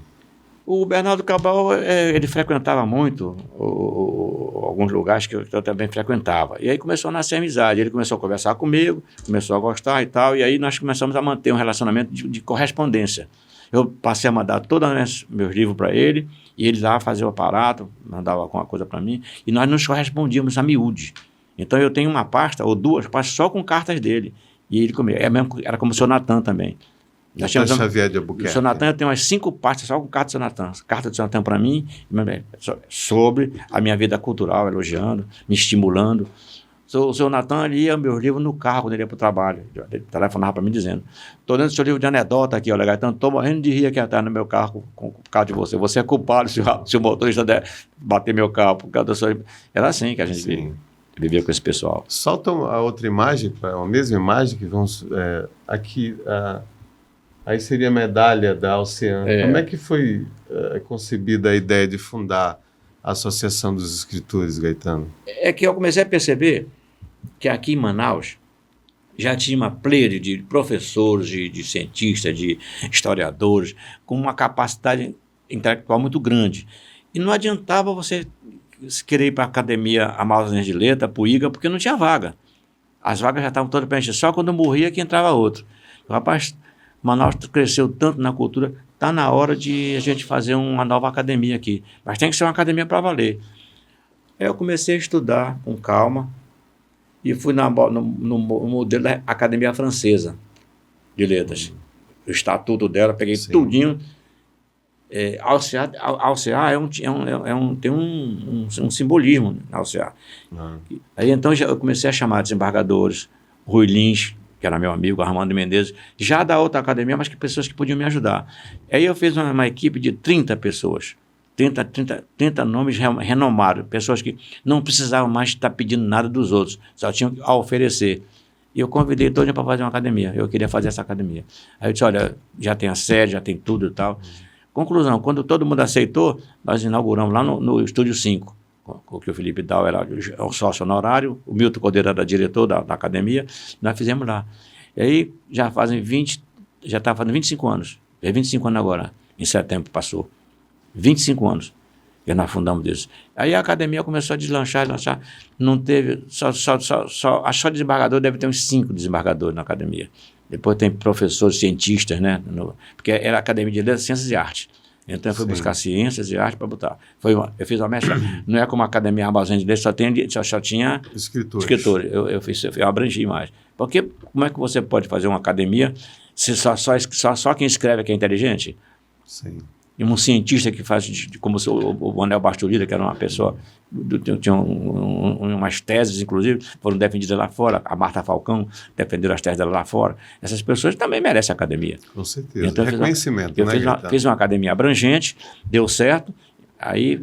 O Bernardo Cabral, ele frequentava muito alguns lugares que eu também frequentava. E aí começou a nascer amizade. Ele começou a conversar comigo, começou a gostar e tal. E aí nós começamos a manter um relacionamento de correspondência. Eu passei a mandar todos os meus livros para ele, e ele lá fazia o aparato, mandava alguma coisa para mim, e nós nos correspondíamos a miúde. Então eu tenho uma pasta, ou duas pastas, só com cartas dele. E ele era como o seu Natan também. Nós tínhamos Xavier de Albuquerque. O seu Natan, eu tenho umas 5 pastas só com carta do seu Natan. Carta do seu Natan para mim, sobre a minha vida cultural, elogiando, me estimulando. O seu Natan lia meus livros no carro quando ele ia para o trabalho. Ele telefonava para mim dizendo: estou lendo seu livro de anedota aqui, olha, Gaetano, estou morrendo de rir aqui atrás no meu carro por causa de você. Você é culpado se o motorista bater meu carro por causa da sua... Era assim que a gente vivia com esse pessoal. Solta a outra imagem, a mesma imagem que vamos... aqui, aí seria a medalha da Oceana. Como é que foi concebida a ideia de fundar a Associação dos Escritores, Gaetano? É que eu comecei a perceber que aqui em Manaus já tinha uma pleiade de professores, de cientistas, de historiadores, com uma capacidade intelectual muito grande. E não adiantava você querer ir para a Academia Amazônia de Letras, para o IGA, porque não tinha vaga. As vagas já estavam todas preenchidas. Só quando morria que entrava outro. Rapaz, Manaus cresceu tanto na cultura, está na hora de a gente fazer uma nova academia aqui. Mas tem que ser uma academia para valer. Aí eu comecei a estudar com calma e fui no modelo da Academia Francesa de Letras. O estatuto dela, peguei tudinho. Alcear tem um simbolismo na Alcear. Aí então eu comecei a chamar desembargadores, Rui Lins, que era meu amigo, Armando Menezes, já da outra academia, mas que pessoas que podiam me ajudar. Aí eu fiz uma equipe de 30 pessoas, 30 nomes renomados, pessoas que não precisavam mais estar pedindo nada dos outros, só tinham a oferecer. E eu convidei todos para fazer uma academia. Eu queria fazer essa academia. Aí eu disse, olha, já tem a sede, já tem tudo e tal. Conclusão, quando todo mundo aceitou, nós inauguramos lá no Estúdio 5, com que o Felipe Dal era o sócio honorário, o Milton Cordeiro era diretor da academia, nós fizemos lá. E aí já está fazendo 25 anos. É 25 anos agora, em setembro passou. 25 anos que nós fundamos isso. Aí a academia começou a deslanchar, não teve, só desembargador deve ter uns 5 desembargadores na academia. Depois tem professores, cientistas, né? Porque era a Academia de Letras, Ciências e Artes. Então eu fui buscar ciências e arte para botar. Eu fiz uma mestra, não é como a Academia Armazém de Letras, só tinha escritores. Eu abrangi mais. Porque como é que você pode fazer uma academia se só quem escreve é que é inteligente? Sim. E um cientista que faz, como o Anel Basturida, que era uma pessoa, tinha umas teses, inclusive, foram defendidas lá fora, a Marta Falcão defendeu as teses dela lá fora. Essas pessoas também merecem a academia. Com certeza, então, reconhecimento. Eu fiz uma academia abrangente, deu certo, aí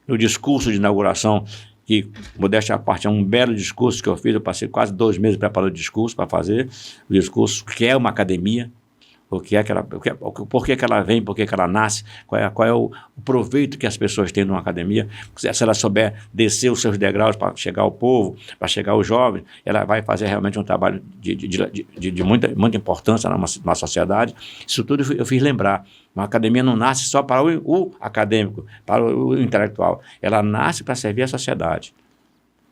no discurso de inauguração, que, modéstia à parte, é um belo discurso que eu fiz, eu passei quase 2 meses preparando o discurso para fazer, o discurso que é uma academia, por que ela vem, por que ela nasce, qual é o proveito que as pessoas têm numa academia. Se ela souber descer os seus degraus para chegar ao povo, para chegar aos jovens, ela vai fazer realmente um trabalho de muita importância na sociedade. Isso tudo eu fiz lembrar. Uma academia não nasce só para o acadêmico, para o intelectual. Ela nasce para servir a sociedade.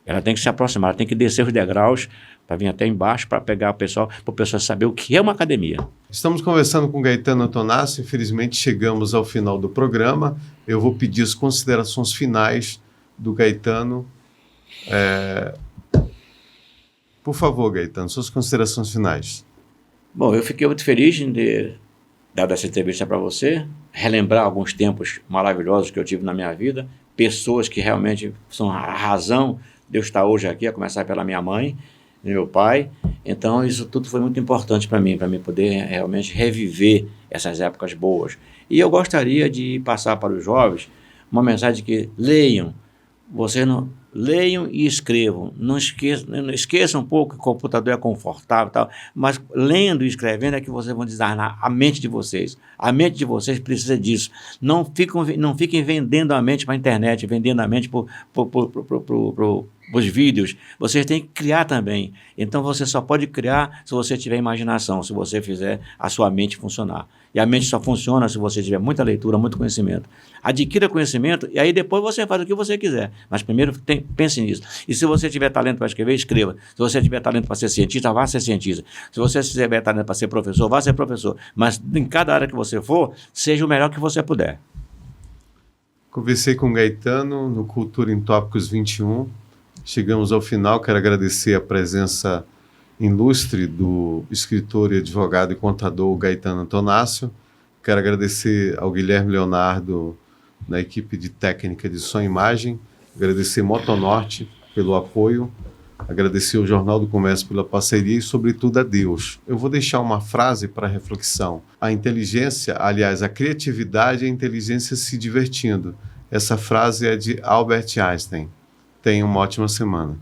Ela tem que se aproximar, ela tem que descer os degraus para vir até embaixo, para pegar o pessoal, para o pessoal saber o que é uma academia. Estamos conversando com Gaetano Antonássio, infelizmente chegamos ao final do programa. Eu vou pedir as considerações finais do Gaetano. Por favor, Gaetano, suas considerações finais. Bom, eu fiquei muito feliz de ter dado essa entrevista para você, relembrar alguns tempos maravilhosos que eu tive na minha vida, pessoas que realmente são a razão de eu estar hoje aqui, a começar pela minha mãe, meu pai. Então isso tudo foi muito importante para mim poder realmente reviver essas épocas boas. E eu gostaria de passar para os jovens uma mensagem que leiam, leiam e escrevam, não esqueçam um pouco que o computador é confortável e tal, mas lendo e escrevendo é que vocês vão designar a mente de vocês. A mente de vocês precisa disso. Não fiquem vendendo a mente para a internet, vendendo a mente para os vídeos. Vocês têm que criar também. Então você só pode criar se você tiver imaginação, se você fizer a sua mente funcionar. E a mente só funciona se você tiver muita leitura, muito conhecimento. Adquira conhecimento e aí depois você faz o que você quiser. Mas primeiro pense nisso. E se você tiver talento para escrever, escreva. Se você tiver talento para ser cientista, vá ser cientista. Se você tiver talento para ser professor, vá ser professor. Mas em cada área que você for, seja o melhor que você puder. Conversei com o Gaetano no Cultura em Tópicos 21. Chegamos ao final. Quero agradecer a presença ilustre do escritor e advogado e contador Gaetano Antonássio. Quero agradecer ao Guilherme Leonardo, na equipe de técnica de som e imagem. Agradecer Motonorte pelo apoio. Agradecer ao Jornal do Comércio pela parceria e, sobretudo, a Deus. Eu vou deixar uma frase para reflexão. A inteligência, aliás, a criatividade é a inteligência se divertindo. Essa frase é de Albert Einstein. Tenha uma ótima semana.